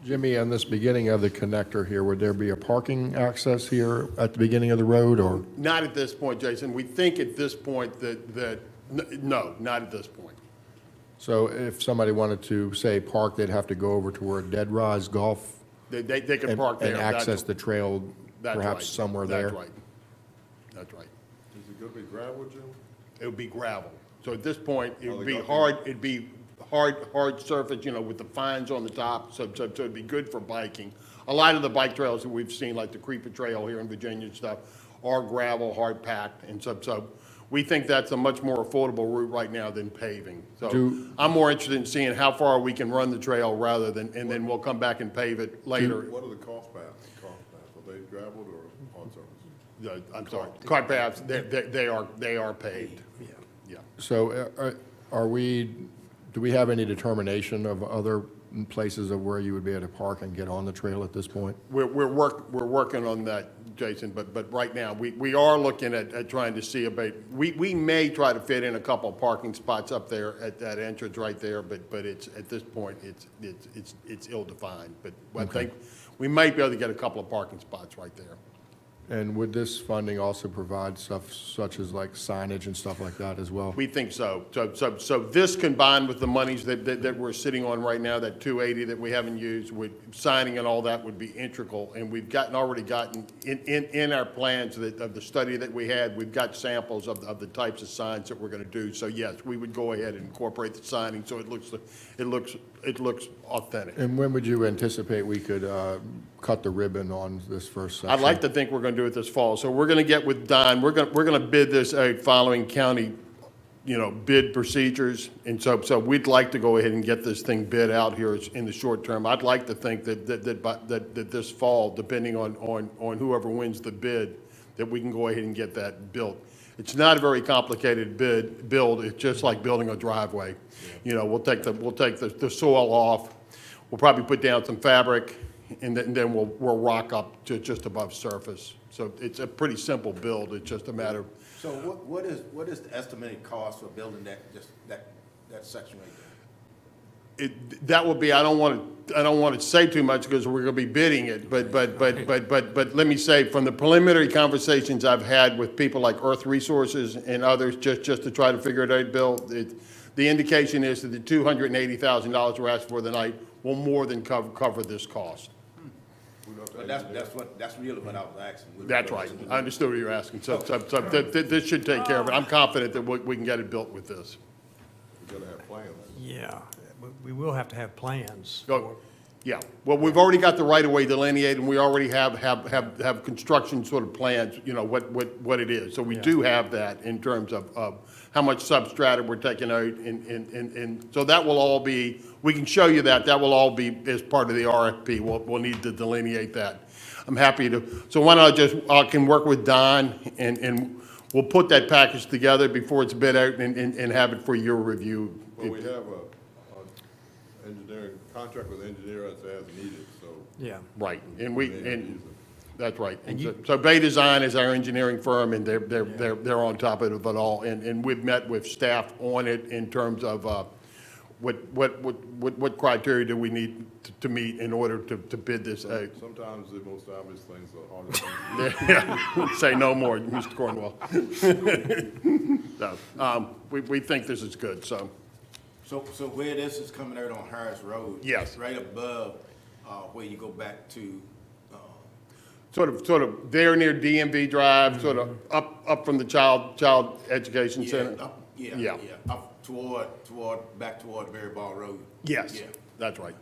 Speaker 5: Jimmy, on this beginning of the connector here, would there be a parking access here at the beginning of the road, or?
Speaker 10: Not at this point, Jason. We think at this point no, not at this point.
Speaker 5: So if somebody wanted to, say, park, they'd have to go over to where Dead Rise Golf
Speaker 10: They can park there.
Speaker 5: and access the trail
Speaker 10: That's
Speaker 5: perhaps
Speaker 10: right.
Speaker 5: somewhere there?
Speaker 10: That's right. That's right.
Speaker 8: Is it gonna be gravel, Jim?
Speaker 10: It would be gravel. So at this point, it
Speaker 8: Oh,
Speaker 10: would
Speaker 8: they
Speaker 10: be
Speaker 8: got
Speaker 10: hard, it'd be hard surface, with the fines on the top, so it'd be good for biking. A lot of the bike trails that we've seen, like the Creeper Trail here in Virginia and stuff, are gravel, hard packed, and so we think that's a much more affordable route right now than paving. So I'm more interested in seeing how far we can run the trail rather than, and then we'll come back and pave it later.
Speaker 8: What are the cost paths? Are they gravelled or hard surface?
Speaker 10: I'm sorry, cart paths, they are paved. Yeah.
Speaker 5: So do we have any determination of other places of where you would be able to park and get on the trail at this point?
Speaker 10: We're working on that, Jason, but right now, we are looking at trying to see about, we may try to fit in a couple of parking spots up there at that entrance right there, but it's, at this point, it's ill-defined. But I think we might be able to get a couple of parking spots right there.
Speaker 5: And would this funding also provide stuff such as like signage and stuff like that as well?
Speaker 10: We think so. So this combined with the monies that we're sitting on right now, that 280 that we haven't used, with signing and all that would be integral. And we've already gotten in our plans of the study that we had, we've got samples of the types of signs that we're going to do. So yes, we would go ahead and incorporate the signing so it looks authentic.
Speaker 5: And when would you anticipate we could cut the ribbon on this first section?
Speaker 10: I'd like to think we're going to do it this fall. So we're going to get with Don. We're going to bid this out following county, bid procedures. And so we'd like to go ahead and get this thing bid out here in the short term. I'd like to think that this fall, depending on whoever wins the bid, that we can go ahead and get that built. It's not a very complicated build. It's just like building a driveway. We'll take the soil off. We'll probably put down some fabric, and then we'll rock up to just above surface. So it's a pretty simple build. It's just a matter of,
Speaker 2: So what is the estimated cost for building that section right there?
Speaker 10: that will be, I don't want to say too much because we're going to be bidding it, but let me say, from the preliminary conversations I've had with people like Earth Resources and others, just to try to figure it out, Bill, the indication is that the $280,000 we're asking for tonight will more than cover this cost.
Speaker 2: But that's really what I was asking.
Speaker 10: That's right. I understood what you're asking. So this should take care of it. I'm confident that we can get it built with this.
Speaker 8: We gotta have plans.
Speaker 6: Yeah, we will have to have plans.
Speaker 10: Go. Yeah, well, we've already got the right-of-way delineated, and we already have construction sort of plans, what it is. So we do have that in terms of how much substrata we're taking out, and so that will all be, we can show you that will all be as part of the RFP. We'll need to delineate that. I'm happy to, so why don't I can work with Don, and we'll put that package together before it's bid out and have it for your review.
Speaker 8: Well, we have a engineering, contract with engineer as needed, so.
Speaker 6: Yeah.
Speaker 10: Right,
Speaker 8: And
Speaker 10: that's right.
Speaker 6: And you-
Speaker 10: So Bay Design is our engineering firm, and they're on top of it all. And we've met with staff on it in terms of what criteria do we need to meet in order to bid this out.
Speaker 8: sometimes the most obvious things are harder things.
Speaker 10: Say no more, Mr. Cornwell. So, we think this is good, so.
Speaker 2: So where this is coming out on Harris Road?
Speaker 10: Yes.
Speaker 2: Right above, where you go back to,
Speaker 10: Sort of there near DMV Drive, sort of up from the child education center. Yeah.
Speaker 2: Up back toward Berry Ball Road.
Speaker 10: Yes,
Speaker 2: Yeah.
Speaker 10: that's right.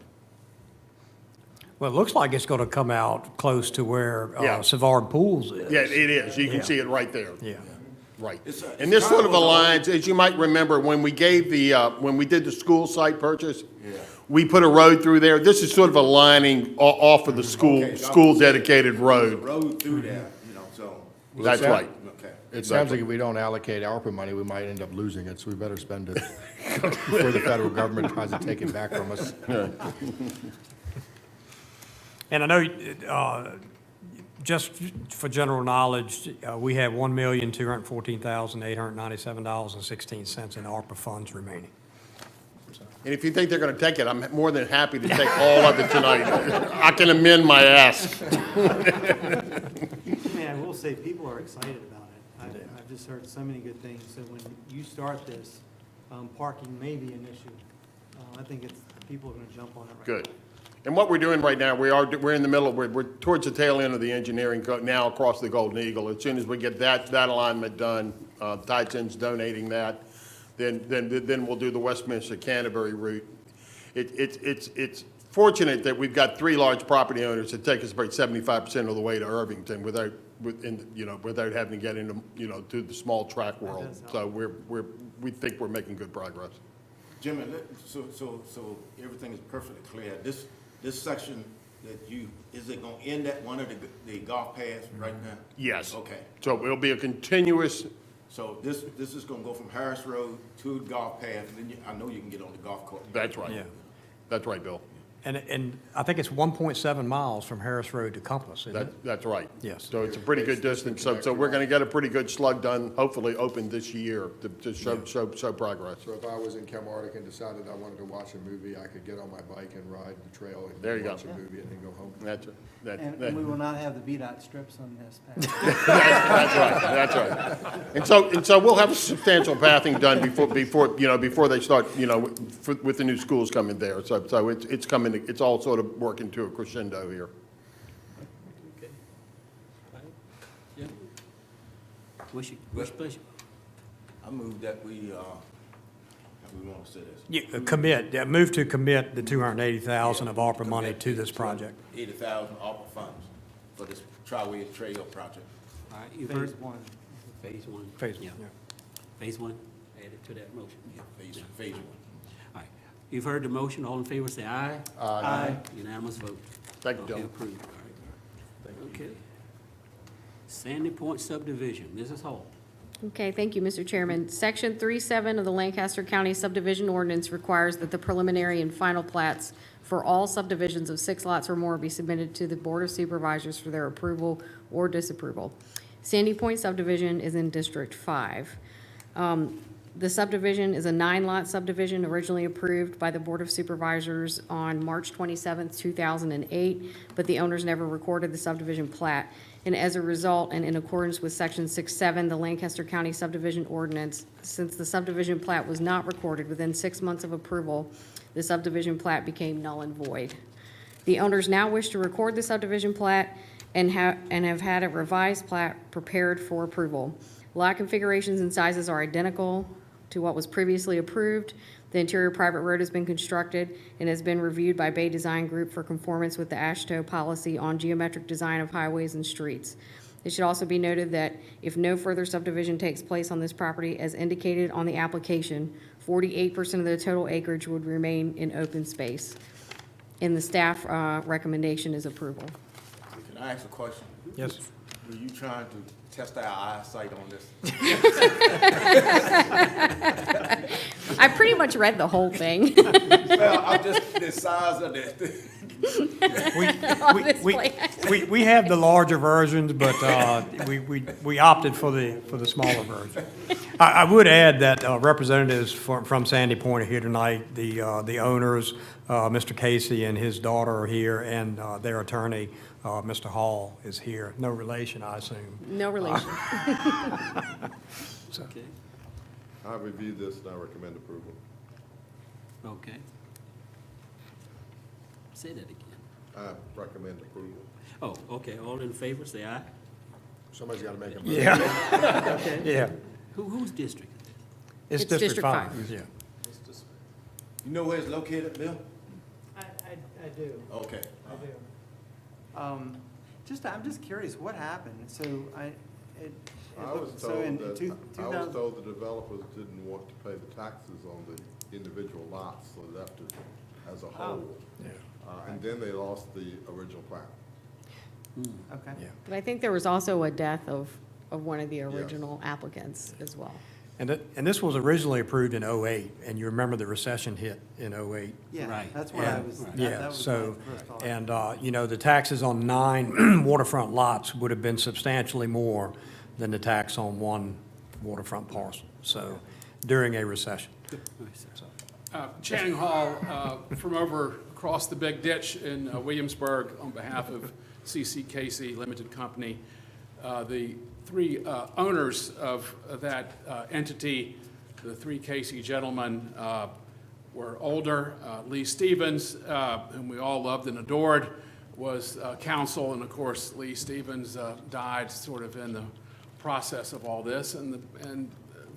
Speaker 6: Well, it looks like it's going to come out close to where
Speaker 10: Yeah.
Speaker 6: Savard Pools is.
Speaker 10: Yeah, it is. You can
Speaker 6: Yeah.
Speaker 10: see it right there.
Speaker 6: Yeah.
Speaker 10: Right.
Speaker 2: It's
Speaker 10: And this sort of
Speaker 2: kind of a-
Speaker 10: aligns, as you might remember, when we gave when we did the school site purchase,
Speaker 2: Yeah.
Speaker 10: we put a road through there. This is sort of aligning off of the
Speaker 2: Okay, so
Speaker 10: school dedicated
Speaker 2: There's a
Speaker 10: road.
Speaker 2: road through there, so.
Speaker 10: That's right.
Speaker 2: Okay.
Speaker 5: It sounds like if we don't allocate ARPA money, we might end up losing it, so we better spend it before the federal government tries to take it back from us.
Speaker 6: And I know, just for general knowledge, we have $1,214,897.16 in ARPA funds remaining.
Speaker 10: And if you think they're going to take it, I'm more than happy to take all of it tonight. I can amend my ask.
Speaker 7: Man, I will say, people are excited about it. I've just heard so many good things. So when you start this, parking may be an issue. I think people are going to jump on it right
Speaker 10: Good. And what we're doing right now, we're in the middle, we're towards the tail end of the engineering now across the Golden Eagle. As soon as we get that alignment done, Tyson's donating that, then we'll do the Westminster Canterbury route. It's fortunate that we've got 3 large property owners that take us about 75% of the way to Irvington without having to get into, to the small track world.
Speaker 7: does help.
Speaker 10: So we think we're making good progress.
Speaker 2: Jimmy, so everything is perfectly clear. This section is it gonna end at one of the golf paths right now?
Speaker 10: Yes.
Speaker 2: Okay,
Speaker 10: So it'll be a continuous,
Speaker 2: so this is gonna go from Harris Road to the golf path, and then I know you can get on the golf course.
Speaker 10: that's right.
Speaker 6: Yeah.
Speaker 10: That's right, Bill.
Speaker 6: And I think it's 1.7 miles from Harris Road to Compass, isn't it?
Speaker 10: That's right.
Speaker 6: Yes.
Speaker 10: So it's a pretty good distance. So we're going to get a pretty good slug done, hopefully open this year to show progress.
Speaker 5: So if I was in Kilmarnock and decided I wanted to watch a movie, I could get on my bike and ride the trail
Speaker 10: There you
Speaker 5: and
Speaker 10: go.
Speaker 5: watch a movie and then go home.
Speaker 7: And we will not have the VDOT strips on this path.
Speaker 10: That's right. And so we'll have substantial pathing done before they start, with the new schools coming there. So it's coming, it's all sort of working to a crescendo here.
Speaker 1: Okay. Yeah. Wish pleasure.
Speaker 2: I move that we, how we wanna say this?
Speaker 6: Move to commit the 280,000 of ARPA money to this project.
Speaker 2: 80,000 ARPA funds for this Tri-Way Trail project.
Speaker 1: All right, you've heard.
Speaker 7: Phase one.
Speaker 1: Phase one.
Speaker 6: Phase,
Speaker 1: Yeah.
Speaker 6: yeah.
Speaker 1: Phase one, added to that motion.
Speaker 2: Yeah, phase one.
Speaker 1: All right, you've heard the motion, all in favor say aye.
Speaker 7: Aye.
Speaker 1: Unanimous vote.
Speaker 10: Thank you,
Speaker 1: Okay,
Speaker 10: gentlemen.
Speaker 1: approved, all right. Okay. Sandy Point subdivision, Mrs. Hall.
Speaker 9: Okay, thank you, Mr. Chairman. Section 3.7 of the Lancaster County subdivision ordinance requires that the preliminary and final plats for all subdivisions of 6 lots or more be submitted to the Board of Supervisors for their approval or disapproval. Sandy Point subdivision is in District 5. The subdivision is a 9-lot subdivision originally approved by the Board of Supervisors on March 27th, 2008, but the owners never recorded the subdivision plat. And as a result, and in accordance with Section 6.7, the Lancaster County subdivision ordinance, since the subdivision plat was not recorded within 6 months of approval, the subdivision plat became null and void. The owners now wish to record the subdivision plat and have had a revised plat prepared for approval. Lot configurations and sizes are identical to what was previously approved. The interior private road has been constructed and has been reviewed by Bay Design Group for conformance with the AASHTO policy on geometric design of highways and streets. It should also be noted that if no further subdivision takes place on this property as indicated on the application, 48% of the total acreage would remain in open space. And the staff recommendation is approval.
Speaker 2: Can I ask a question?
Speaker 6: Yes.
Speaker 2: Were you trying to test our eyesight on this?
Speaker 9: I pretty much read the whole thing.
Speaker 2: Well, I'm just, the size of the,
Speaker 9: On this plan.
Speaker 6: We have the larger versions, but we opted for the smaller version. I would add that representatives from Sandy Point are here tonight. The owners, Mr. Casey and his daughter are here, and their attorney, Mr. Hall, is here. No relation, I assume.
Speaker 9: No relation.
Speaker 1: Okay,
Speaker 8: I reviewed this and I recommend approval.
Speaker 1: okay. Say that again.
Speaker 8: I recommend approval.
Speaker 1: Oh, okay, all in favor, say aye.
Speaker 5: Somebody's got to make a motion.
Speaker 6: Yeah,
Speaker 1: Okay.
Speaker 6: yeah.
Speaker 1: Whose district is it?
Speaker 6: It's
Speaker 9: It's
Speaker 6: District
Speaker 9: District
Speaker 6: 5.
Speaker 9: five.
Speaker 6: Yeah.
Speaker 2: you know where it's located, Bill?
Speaker 7: I do,
Speaker 2: Okay.
Speaker 7: I do. I'm just curious, what happened? So
Speaker 8: I was
Speaker 7: so in
Speaker 8: told
Speaker 7: two-
Speaker 8: that, I was
Speaker 7: 2000
Speaker 8: told the developers didn't want to pay the taxes on the individual lots, so they left it as a whole.
Speaker 6: Yeah.
Speaker 8: And then they lost the original plan.
Speaker 7: Okay.
Speaker 6: Yeah.
Speaker 9: But I think there was also a death of one of the original applicants as well.
Speaker 6: And this was originally approved in '08, and you remember the recession hit in '08.
Speaker 7: Yeah,
Speaker 1: Right.
Speaker 7: that's what I
Speaker 6: And-
Speaker 7: was, that
Speaker 6: Yeah,
Speaker 7: was
Speaker 6: so,
Speaker 7: my first thought.
Speaker 6: and, the taxes on 9 waterfront lots would have been substantially more than the tax on 1 waterfront parcel, so, during a recession.
Speaker 11: Channing Hall, from over across the big ditch in Williamsburg, on behalf of C.C. Casey Limited Company. The 3 owners of that entity, the 3 Casey gentlemen, were older. Lee Stevens, whom we all loved and adored, was counsel, and of course, Lee Stevens died sort of in the process of all this, and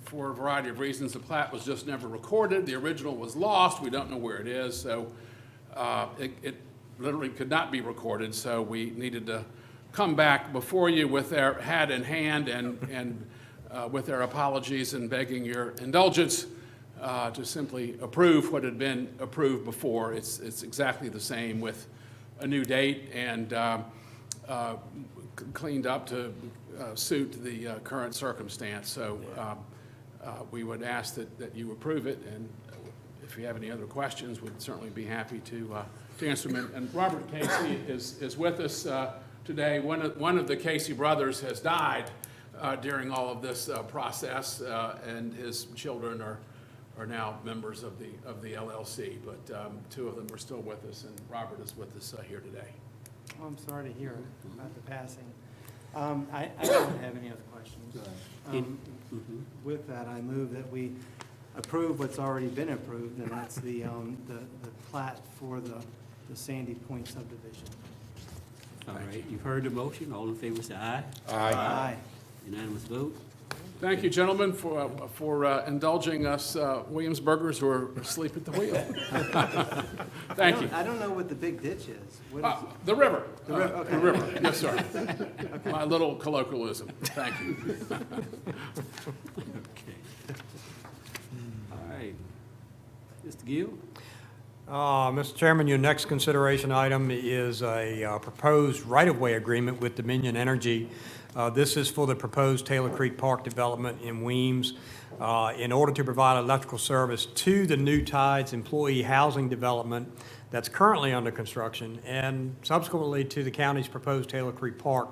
Speaker 11: for a variety of reasons, the plat was just never recorded. The original was lost. We don't know where it is, so it literally could not be recorded, so we needed to come back before you with their hat in hand and with their apologies and begging your indulgence to simply approve what had been approved before. It's exactly the same with a new date and cleaned up to suit the current circumstance. So we would ask that you approve it, and if you have any other questions, we'd certainly be happy to answer them. And Robert Casey is with us today. One of the Casey brothers has died during all of this process, and his children are now members of the LLC, but two of them are still with us, and Robert is with us here today.
Speaker 7: Well, I'm sorry to hear about the passing. I don't have any other questions. With that, I move that we approve what's already been approved, and that's the plat for the Sandy Point subdivision.
Speaker 1: All right, you've heard the motion. All in favor, say aye.
Speaker 7: Aye.
Speaker 1: Unanimous vote.
Speaker 11: Thank you, gentlemen, for indulging us Williamsburgers who are asleep at the wheel. Thank you.
Speaker 7: I don't know what the big ditch is. What is it?
Speaker 11: The river.
Speaker 7: Okay.
Speaker 11: The river, yes, sir. My little colloquialism. Thank you.
Speaker 1: Okay. All right. Mr. Gill?
Speaker 6: Mr. Chairman, your next consideration item is a proposed right-of-way agreement with Dominion Energy. This is for the proposed Taylor Creek Park development in Weems in order to provide electrical service to the New Tides employee housing development that's currently under construction, and subsequently to the county's proposed Taylor Creek Park.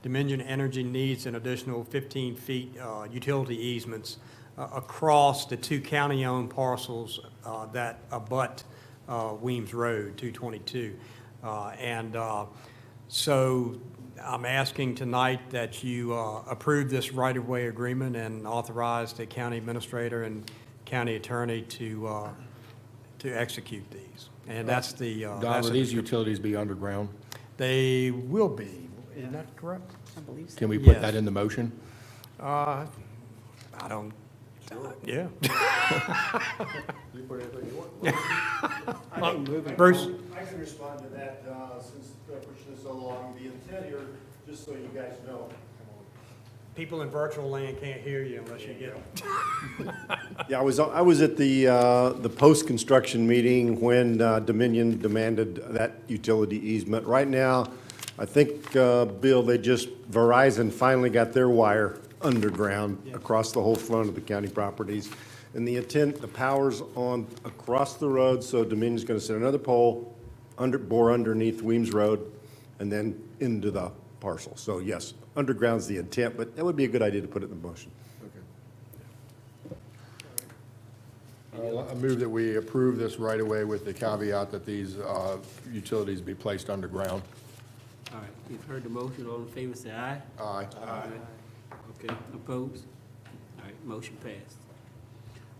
Speaker 6: Dominion Energy needs an additional 15 feet utility easements across the two county-owned parcels that abut Weems Road, 222. So I'm asking tonight that you approve this right-of-way agreement and authorize the county administrator and county attorney to execute these. And that's the.
Speaker 5: Don,
Speaker 6: that's
Speaker 5: will
Speaker 6: the-
Speaker 5: these utilities be underground?
Speaker 6: They will be. Isn't that correct?
Speaker 9: I believe so.
Speaker 5: Can we put
Speaker 6: Yes.
Speaker 5: that in the motion?
Speaker 6: I don't, yeah.
Speaker 7: I think moving
Speaker 6: Bruce?
Speaker 12: I can respond to that, since they're pushing this so long. The intent here, just so you guys know,
Speaker 6: People in virtual land can't hear you unless you get them.
Speaker 12: yeah, I was at the post-construction meeting when Dominion demanded that utility easement. Right now, I think, Bill, Verizon finally got their wire underground across the whole front of the county properties. And the intent, the power's on across the road, so Dominion's gonna set another pole, bore underneath Weems Road, and then into the parcel. So yes, underground's the intent, but that would be a good idea to put it in the motion.
Speaker 5: I move that we approve this right away with the caveat that these utilities be placed underground.
Speaker 1: All right, you've heard the motion. All in favor, say aye.
Speaker 5: Aye.
Speaker 1: Okay, opposed? All right, motion passed.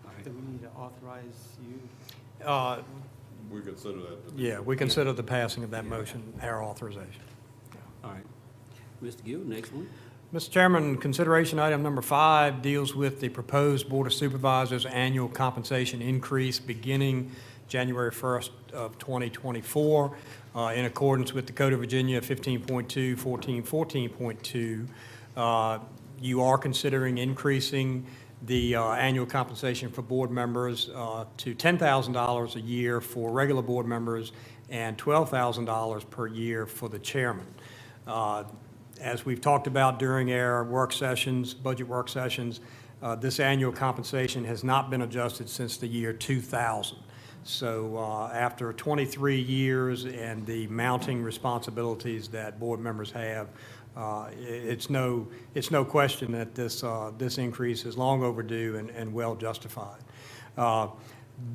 Speaker 1: All right.
Speaker 7: Do we need to authorize you?
Speaker 8: We consider that to be.
Speaker 6: Yeah, we consider the passing of that motion our authorization.
Speaker 1: All right. Mr. Gill, next one.
Speaker 6: Mr. Chairman, consideration item number 5 deals with the proposed Board of Supervisors annual compensation increase beginning January 1st of 2024 in accordance with the Code of Virginia 15.2, 14.2. You are considering increasing the annual compensation for board members to $10,000 a year for regular board members and $12,000 per year for the chairman. As we've talked about during our work sessions, budget work sessions, this annual compensation has not been adjusted since the year 2000. So after 23 years and the mounting responsibilities that board members have, it's no question that this increase is long overdue and well justified.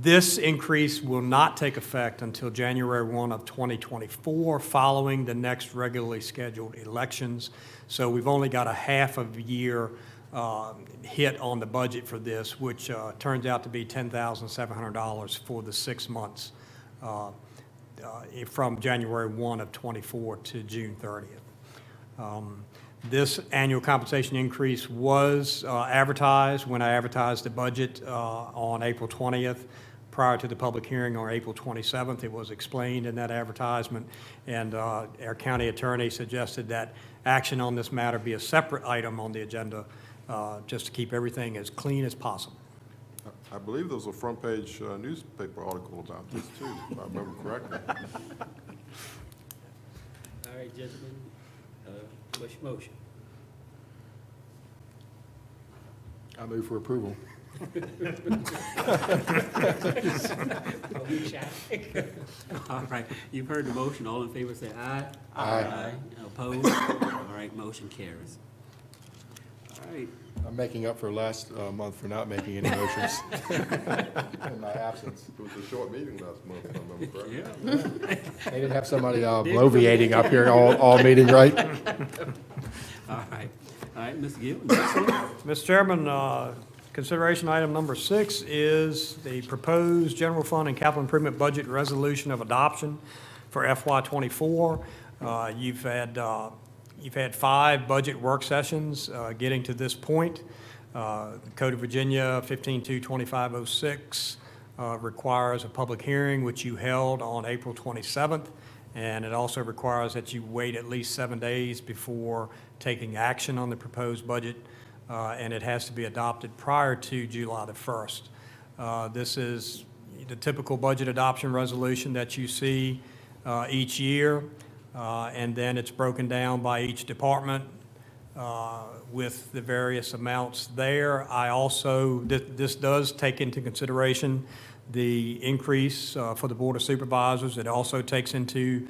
Speaker 6: This increase will not take effect until January 1 of 2024, following the next regularly scheduled elections. So we've only got a half of a year hit on the budget for this, which turns out to be $10,700 for the 6 months from January 1 of 24 to June 30th. This annual compensation increase was advertised when I advertised the budget on April 20th. Prior to the public hearing on April 27th, it was explained in that advertisement, and our county attorney suggested that action on this matter be a separate item on the agenda, just to keep everything as clean as possible.
Speaker 8: I believe there was a front page newspaper article about this too, if I remember correctly.
Speaker 1: All right, gentlemen, what's your motion?
Speaker 5: I move for approval.
Speaker 1: All right, you've heard the motion. All in favor say aye.
Speaker 5: Aye.
Speaker 1: Opposed? All right, motion carries. All right,
Speaker 5: I'm making up for last month for not making any motions in my absence.
Speaker 8: It was a short meeting last month, if I remember correctly.
Speaker 1: yeah,
Speaker 5: They didn't have somebody bloviating up here all meeting, right?
Speaker 1: all right, Mr. Gill, next one.
Speaker 6: Mr. Chairman, consideration item number 6 is the proposed general fund and capital improvement budget resolution of adoption for FY '24. You've had 5 budget work sessions getting to this point. The Code of Virginia 15.2.2506 requires a public hearing, which you held on April 27th, and it also requires that you wait at least 7 days before taking action on the proposed budget, and it has to be adopted prior to July the 1st. This is the typical budget adoption resolution that you see each year, and then it's broken down by each department with the various amounts there. I also, this does take into consideration the increase for the Board of Supervisors. It also takes into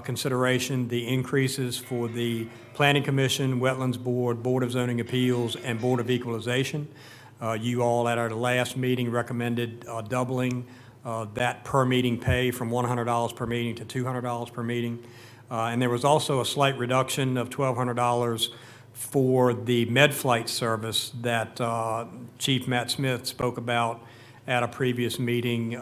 Speaker 6: consideration the increases for the Planning Commission, Wetlands Board, Board of Zoning Appeals, and Board of Equalization. You all at our last meeting recommended doubling that per meeting pay from $100 per meeting to $200 per meeting. And there was also a slight reduction of $1,200 for the med flight service that Chief Matt Smith spoke about at a previous meeting,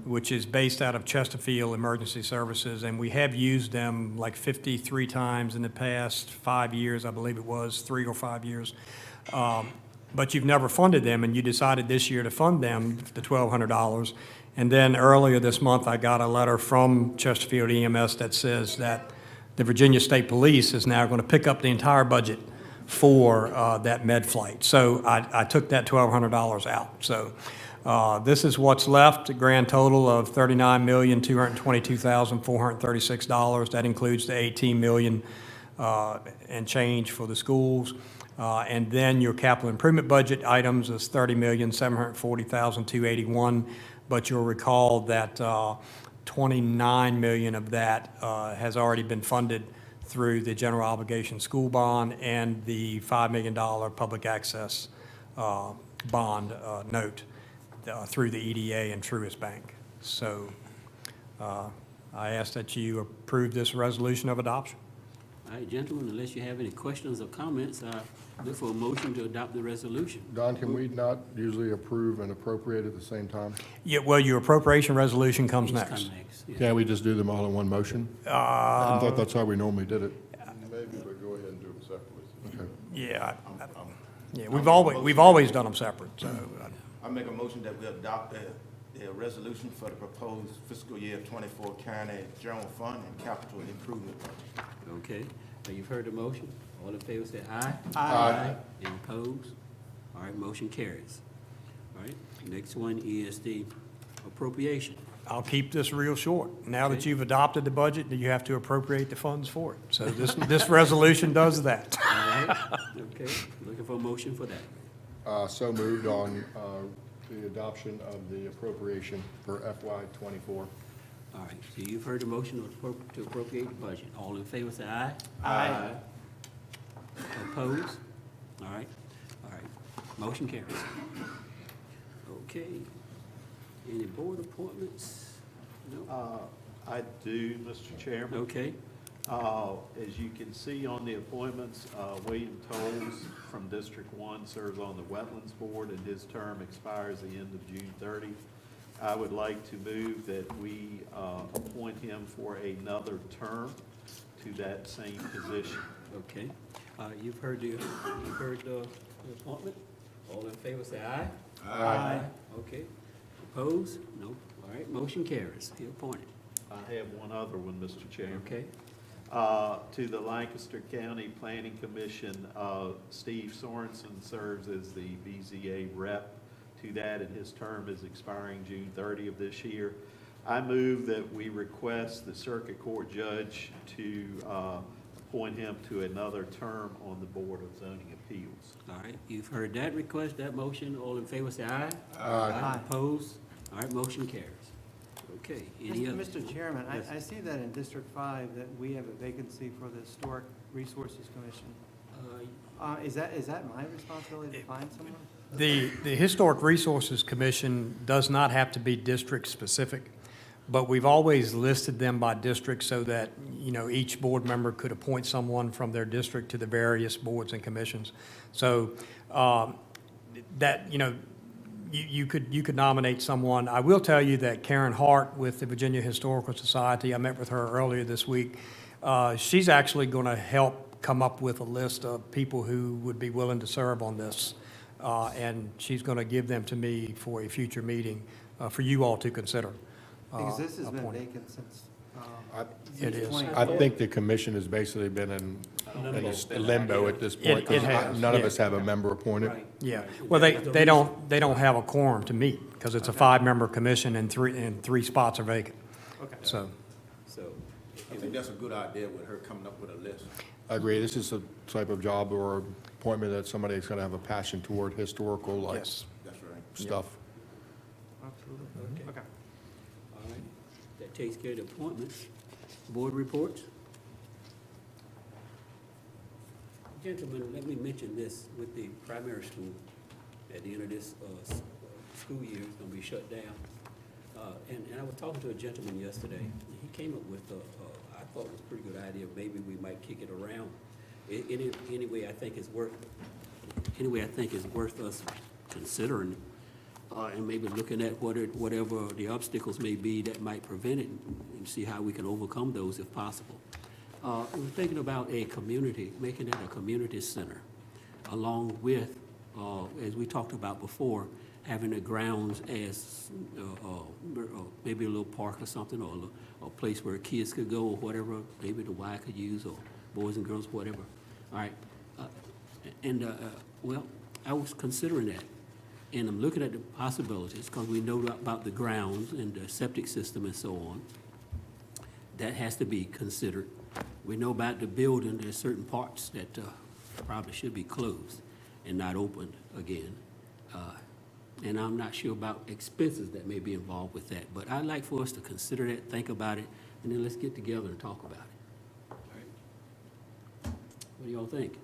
Speaker 6: which is based out of Chesterfield Emergency Services. And we have used them like 53 times in the past 5 years, I believe it was, 3 or 5 years. But you've never funded them, and you decided this year to fund them, the $1,200. And then earlier this month, I got a letter from Chesterfield EMS that says that the Virginia State Police is now going to pick up the entire budget for that med flight. So I took that $1,200 out. So this is what's left, a grand total of $39,222,436. That includes the $18 million and change for the schools. And then your capital improvement budget items is $30,740,281. But you'll recall that $29 million of that has already been funded through the general obligation school bond and the $5 million public access bond note through the EDA and Truist Bank. So I ask that you approve this resolution of adoption.
Speaker 1: All right, gentlemen, unless you have any questions or comments, look for a motion to adopt the resolution.
Speaker 5: Don, can we not usually approve and appropriate at the same time?
Speaker 6: Yeah, well, your appropriation resolution comes
Speaker 1: These
Speaker 6: next.
Speaker 1: come next, yeah.
Speaker 5: Can't we just do them all in one motion? I thought that's how we normally did it.
Speaker 8: Maybe, but go ahead and do them separately.
Speaker 5: Okay.
Speaker 6: Yeah, yeah, we've always done them separate, so.
Speaker 2: I make a motion that we adopt the resolution for the proposed fiscal year 24 county general fund and capital improvement budget.
Speaker 1: Okay, now you've heard the motion. All in favor say aye.
Speaker 5: Aye.
Speaker 1: Any opposed? All right, motion carries. All right, next one is the appropriation.
Speaker 6: I'll keep this real short. Now that you've adopted the budget, you have to appropriate the funds for it. So this resolution does that.
Speaker 1: All right, okay, looking for a motion for that.
Speaker 5: So moved on the adoption of the appropriation for FY '24.
Speaker 1: All right, so you've heard the motion to appropriate the budget. All in favor say aye.
Speaker 5: Aye.
Speaker 1: Opposed? All right, motion carries. Okay, any board appointments? No?
Speaker 4: I do, Mr. Chairman.
Speaker 1: Okay,
Speaker 4: As you can see on the appointments, William Tolles from District 1 serves on the Wetlands Board, and his term expires the end of June 30. I would like to move that we appoint him for another term to that same position.
Speaker 1: okay. You've heard the appointment. All in favor say aye. Aye. Okay. Opposed? No. All right, motion carries. He appointed.
Speaker 4: I have one other one, Mr. Chairman.
Speaker 1: Okay.
Speaker 4: To the Lancaster County Planning Commission, Steve Sorensen serves as the BZA rep to that, and his term is expiring June 30 of this year. I move that we request the circuit court judge to appoint him to another term on the Board of Zoning Appeals.
Speaker 1: All right, you've heard that request, that motion. All in favor, say aye.
Speaker 7: Aye.
Speaker 1: Opposed? All right, motion carries. Okay, any other?
Speaker 7: Mr. Chairman,
Speaker 1: Yes.
Speaker 7: I see that in District 5 that we have a vacancy for the Historic Resources Commission. Is that my responsibility to find someone?
Speaker 6: The Historic Resources Commission does not have to be district-specific, but we've always listed them by district so that, each board member could appoint someone from their district to the various boards and commissions. So that, you could nominate someone. I will tell you that Karen Hart with the Virginia Historical Society, I met with her earlier this week. She's actually going to help come up with a list of people who would be willing to serve on this. And she's going to give them to me for a future meeting for you all to consider.
Speaker 7: Because this has been
Speaker 6: appointing.
Speaker 7: vacant since.
Speaker 6: It is.
Speaker 5: I think the commission has basically been in limbo at this point.
Speaker 6: It has,
Speaker 5: None of
Speaker 6: yeah.
Speaker 5: us have a member appointed.
Speaker 1: Right.
Speaker 6: Yeah, well, they don't have a quorum to meet because it's a 5-member commission and three spots are vacant.
Speaker 7: Okay.
Speaker 6: So,
Speaker 1: So,
Speaker 2: I think that's a good idea with her coming up with a list.
Speaker 5: I agree, this is a type of job or appointment that somebody's gonna have a passion toward historical, like,
Speaker 6: yes.
Speaker 2: That's right.
Speaker 5: stuff.
Speaker 7: Absolutely. Okay.
Speaker 1: all right, that takes care of the appointments. Board reports? Gentlemen, let me mention this with the primary school. At the end of this school year, it's gonna be shut down. And I was talking to a gentleman yesterday. He came up with I thought it was a pretty good idea. Maybe we might kick it around. Anyway, I think it's worth us considering, and maybe looking at whatever the obstacles may be that might prevent it, and see how we can overcome those if possible. We're thinking about making it a community center, along with, as we talked about before, having the grounds as maybe a little park or something, or a place where kids could go, or whatever, maybe the Y could use, or boys and girls, whatever. All right. Well, I was considering that, and I'm looking at the possibilities, because we know about the grounds and the septic system and so on. That has to be considered. We know about the building, there's certain parts that probably should be closed and not opened again. And I'm not sure about expenses that may be involved with that, but I'd like for us to consider that, think about it, and then let's get together and talk about it. All right? What do y'all think?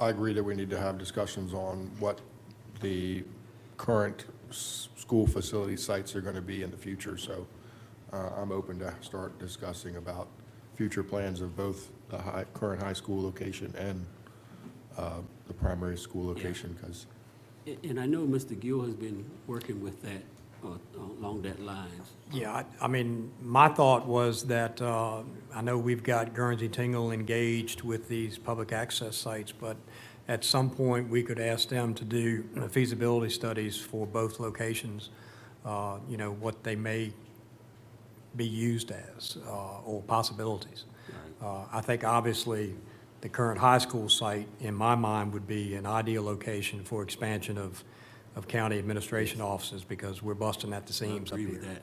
Speaker 5: I agree that we need to have discussions on what the current school facility sites are gonna be in the future, so I'm open to start discussing about future plans of both the current high school location and the primary school location, because
Speaker 1: And I know Mr. Gill has been working with that, along that lines.
Speaker 6: Yeah, I mean, my thought was that, I know we've got Guernsey Tingle engaged with these public access sites, but at some point, we could ask them to do feasibility studies for both locations, what they may be used as, or possibilities. I think obviously, the current high school site, in my mind, would be an ideal location for expansion of county administration offices, because we're busting at the seams up
Speaker 1: Agree
Speaker 6: here.
Speaker 1: with that,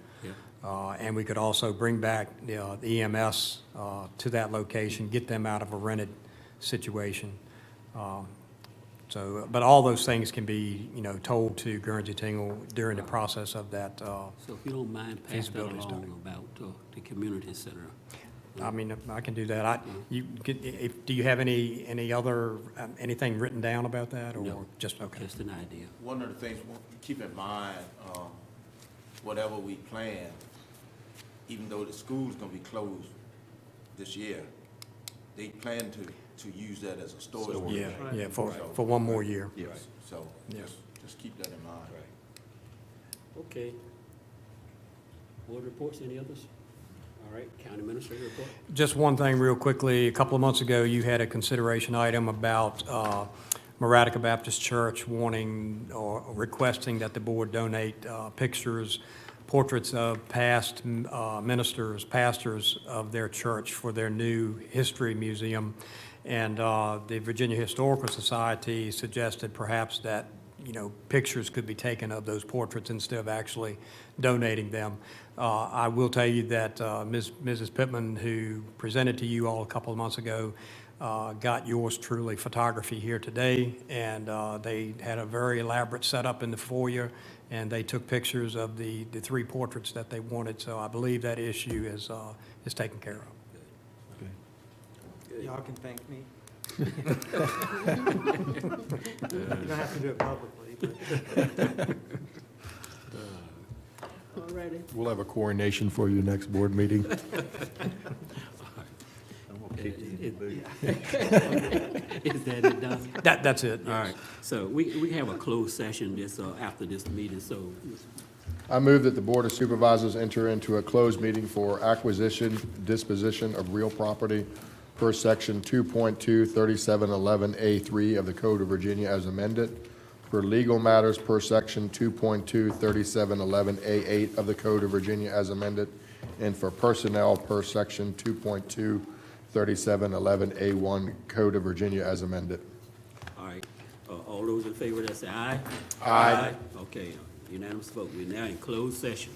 Speaker 1: yeah.
Speaker 6: And we could also bring back the EMS to that location, get them out of a rented situation. But all those things can be, told to Guernsey Tingle during the process of that.
Speaker 1: So if you don't mind, pass that
Speaker 6: Feasibility study.
Speaker 1: along about the community center.
Speaker 6: I mean, I can do that. Do you have any other, anything written down about that, or
Speaker 1: No.
Speaker 6: just, okay?
Speaker 1: Just an idea.
Speaker 2: One of the things we keep in mind, whatever we plan, even though the school's gonna be closed this year, they plan to use that as a storage.
Speaker 6: Yeah,
Speaker 2: building.
Speaker 6: yeah, for
Speaker 2: So-
Speaker 6: one more year.
Speaker 2: Right, so
Speaker 6: Yeah.
Speaker 2: just keep that in mind.
Speaker 1: Okay. Board reports, any others? All right, county administrator report?
Speaker 6: Just one thing real quickly. A couple of months ago, you had a consideration item about Maradica Baptist Church wanting or requesting that the board donate pictures, portraits of past ministers, pastors of their church for their new history museum. And the Virginia Historical Society suggested perhaps that, pictures could be taken of those portraits instead of actually donating them. I will tell you that Mrs. Pittman, who presented to you all a couple of months ago, got yours truly photography here today, and they had a very elaborate setup in the foyer, and they took pictures of the three portraits that they wanted, so I believe that issue is taken care of.
Speaker 7: Y'all can thank me. You don't have to do it publicly, but.
Speaker 1: All righty.
Speaker 5: We'll have a coronation for you next board meeting.
Speaker 4: I'm gonna kick you in the boot.
Speaker 1: Is that it done?
Speaker 6: That's it,
Speaker 1: All
Speaker 6: yes.
Speaker 1: right, so we have a closed session this, after this meeting, so
Speaker 5: I move that the Board of Supervisors enter into a closed meeting for acquisition, disposition of real property per section 2.23711A3 of the Code of Virginia as amended, for legal matters per section 2.23711A8 of the Code of Virginia as amended, and for personnel per section 2.23711A1 Code of Virginia as amended.
Speaker 1: all right. All those in favor, that say aye?
Speaker 5: Aye.
Speaker 1: Okay, unanimous vote. We're now in closed session.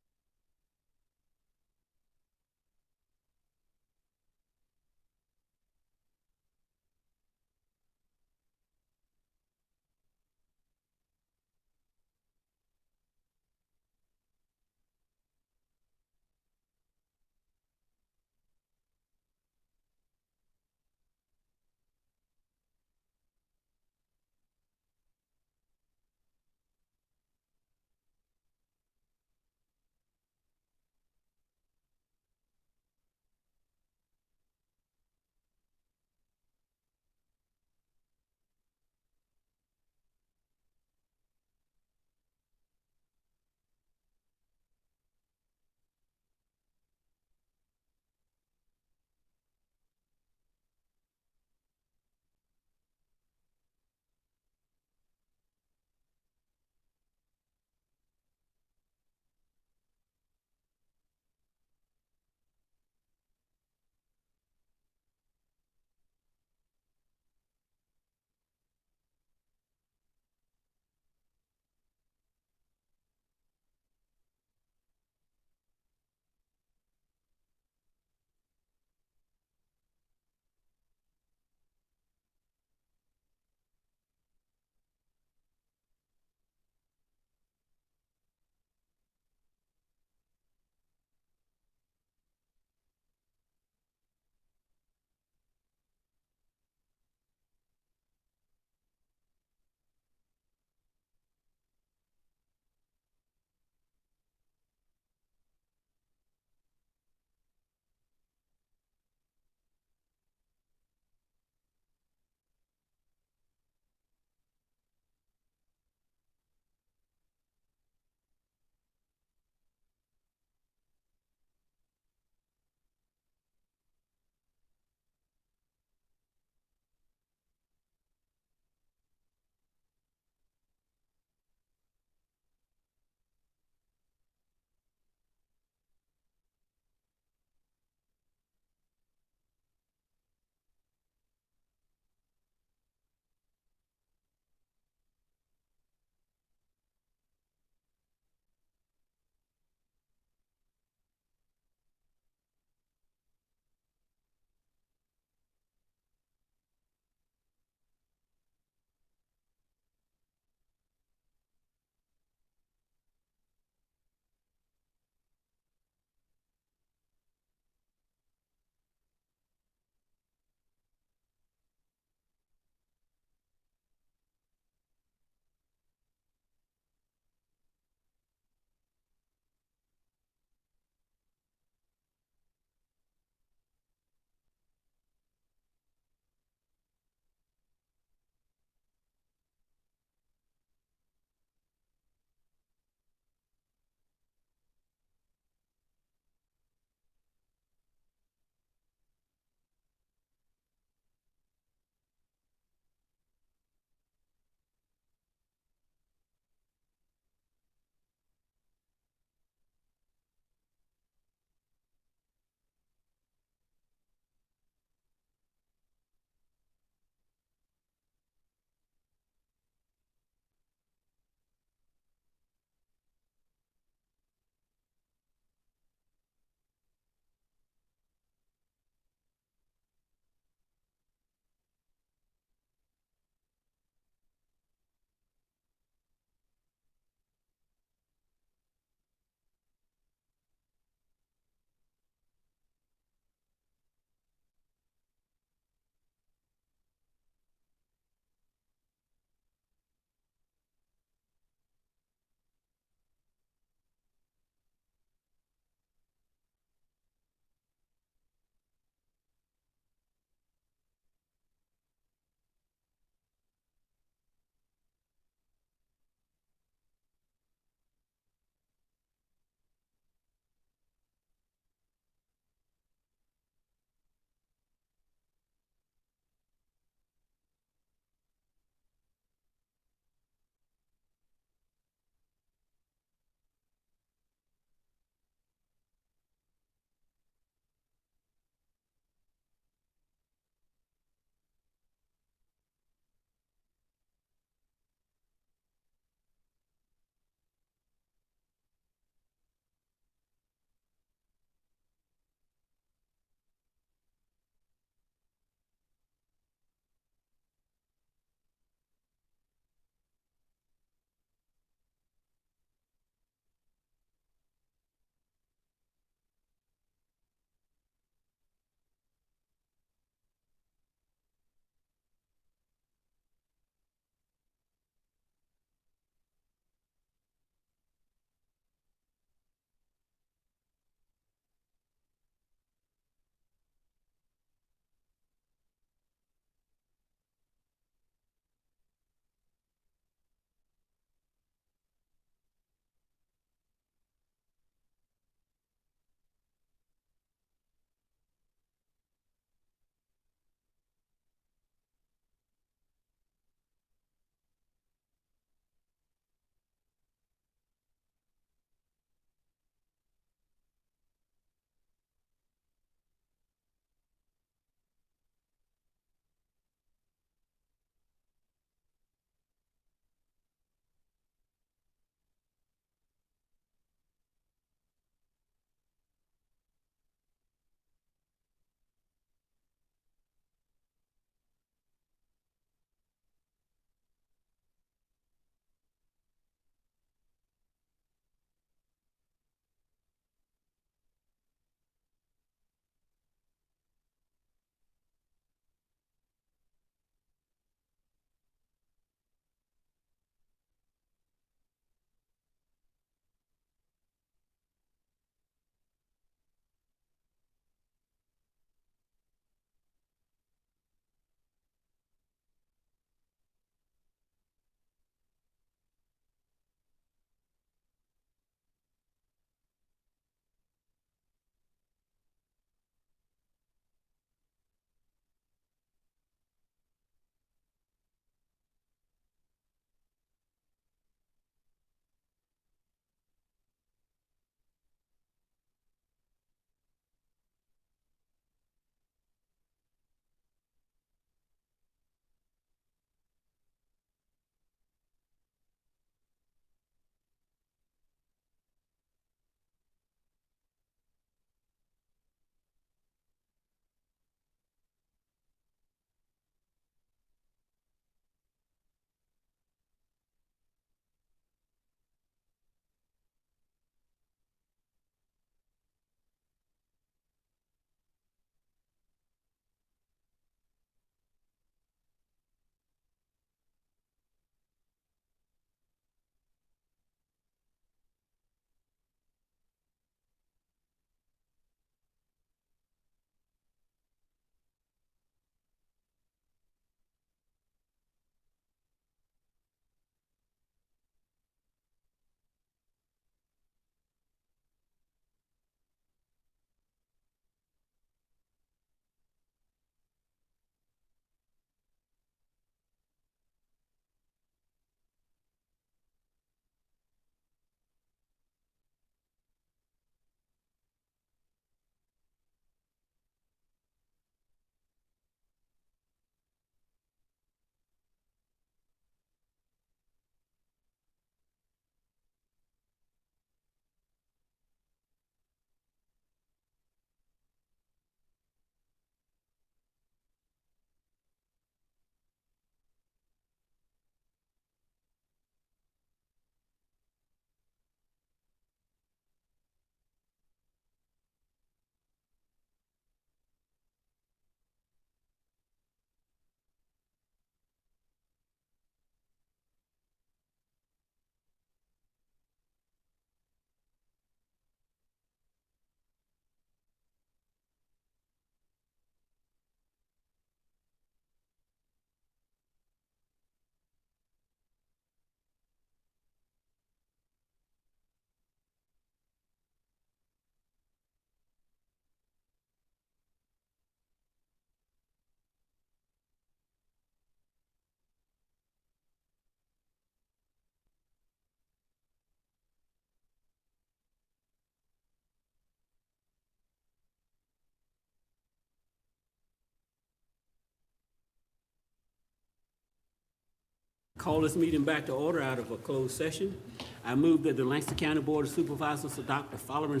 Speaker 1: call this meeting back to order out of a closed session. I move that the Lancaster County Board of Supervisors adopt the following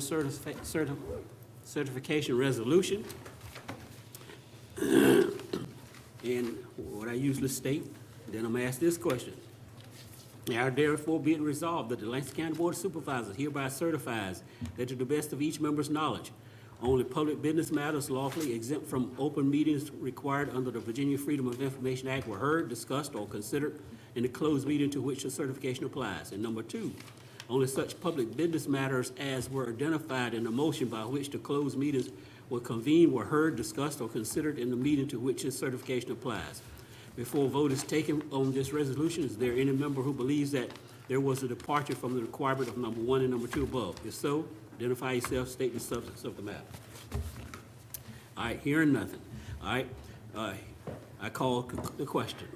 Speaker 1: certification resolution. And what I usually state, then I'm gonna ask this question. Now therefore be it resolved that the Lancaster County Board of Supervisors hereby certifies that to the best of each member's knowledge, only public business matters lawfully exempt from open meetings required under the Virginia Freedom of Information Act were heard, discussed, or considered in the closed meeting to which the certification applies. And number two, only such public business matters as were identified in the motion by which the closed meetings were convened were heard, discussed, or considered in the meeting to which this certification applies. Before vote is taken on this resolution, is there any member who believes that there was a departure from the requirement of number one and number two above? If so, identify yourself, state the substance of the matter. All right, hearing nothing. All right, I call the question.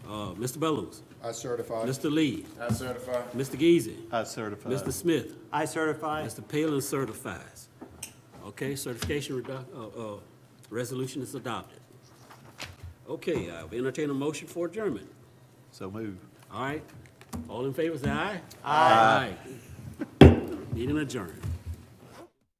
Speaker 1: Mr. Bellows,
Speaker 5: I certify.
Speaker 1: Mr. Lee,
Speaker 2: I certify.
Speaker 1: Mr. Geezy,
Speaker 4: I certify.
Speaker 1: Mr. Smith,
Speaker 7: I certify.
Speaker 1: Mr. Palin certifies. Okay, certification resolution is adopted. Okay, I'll entertain a motion for adjournment.
Speaker 4: So move.
Speaker 1: All right, all in favor, say aye. Aye. Meeting adjourned.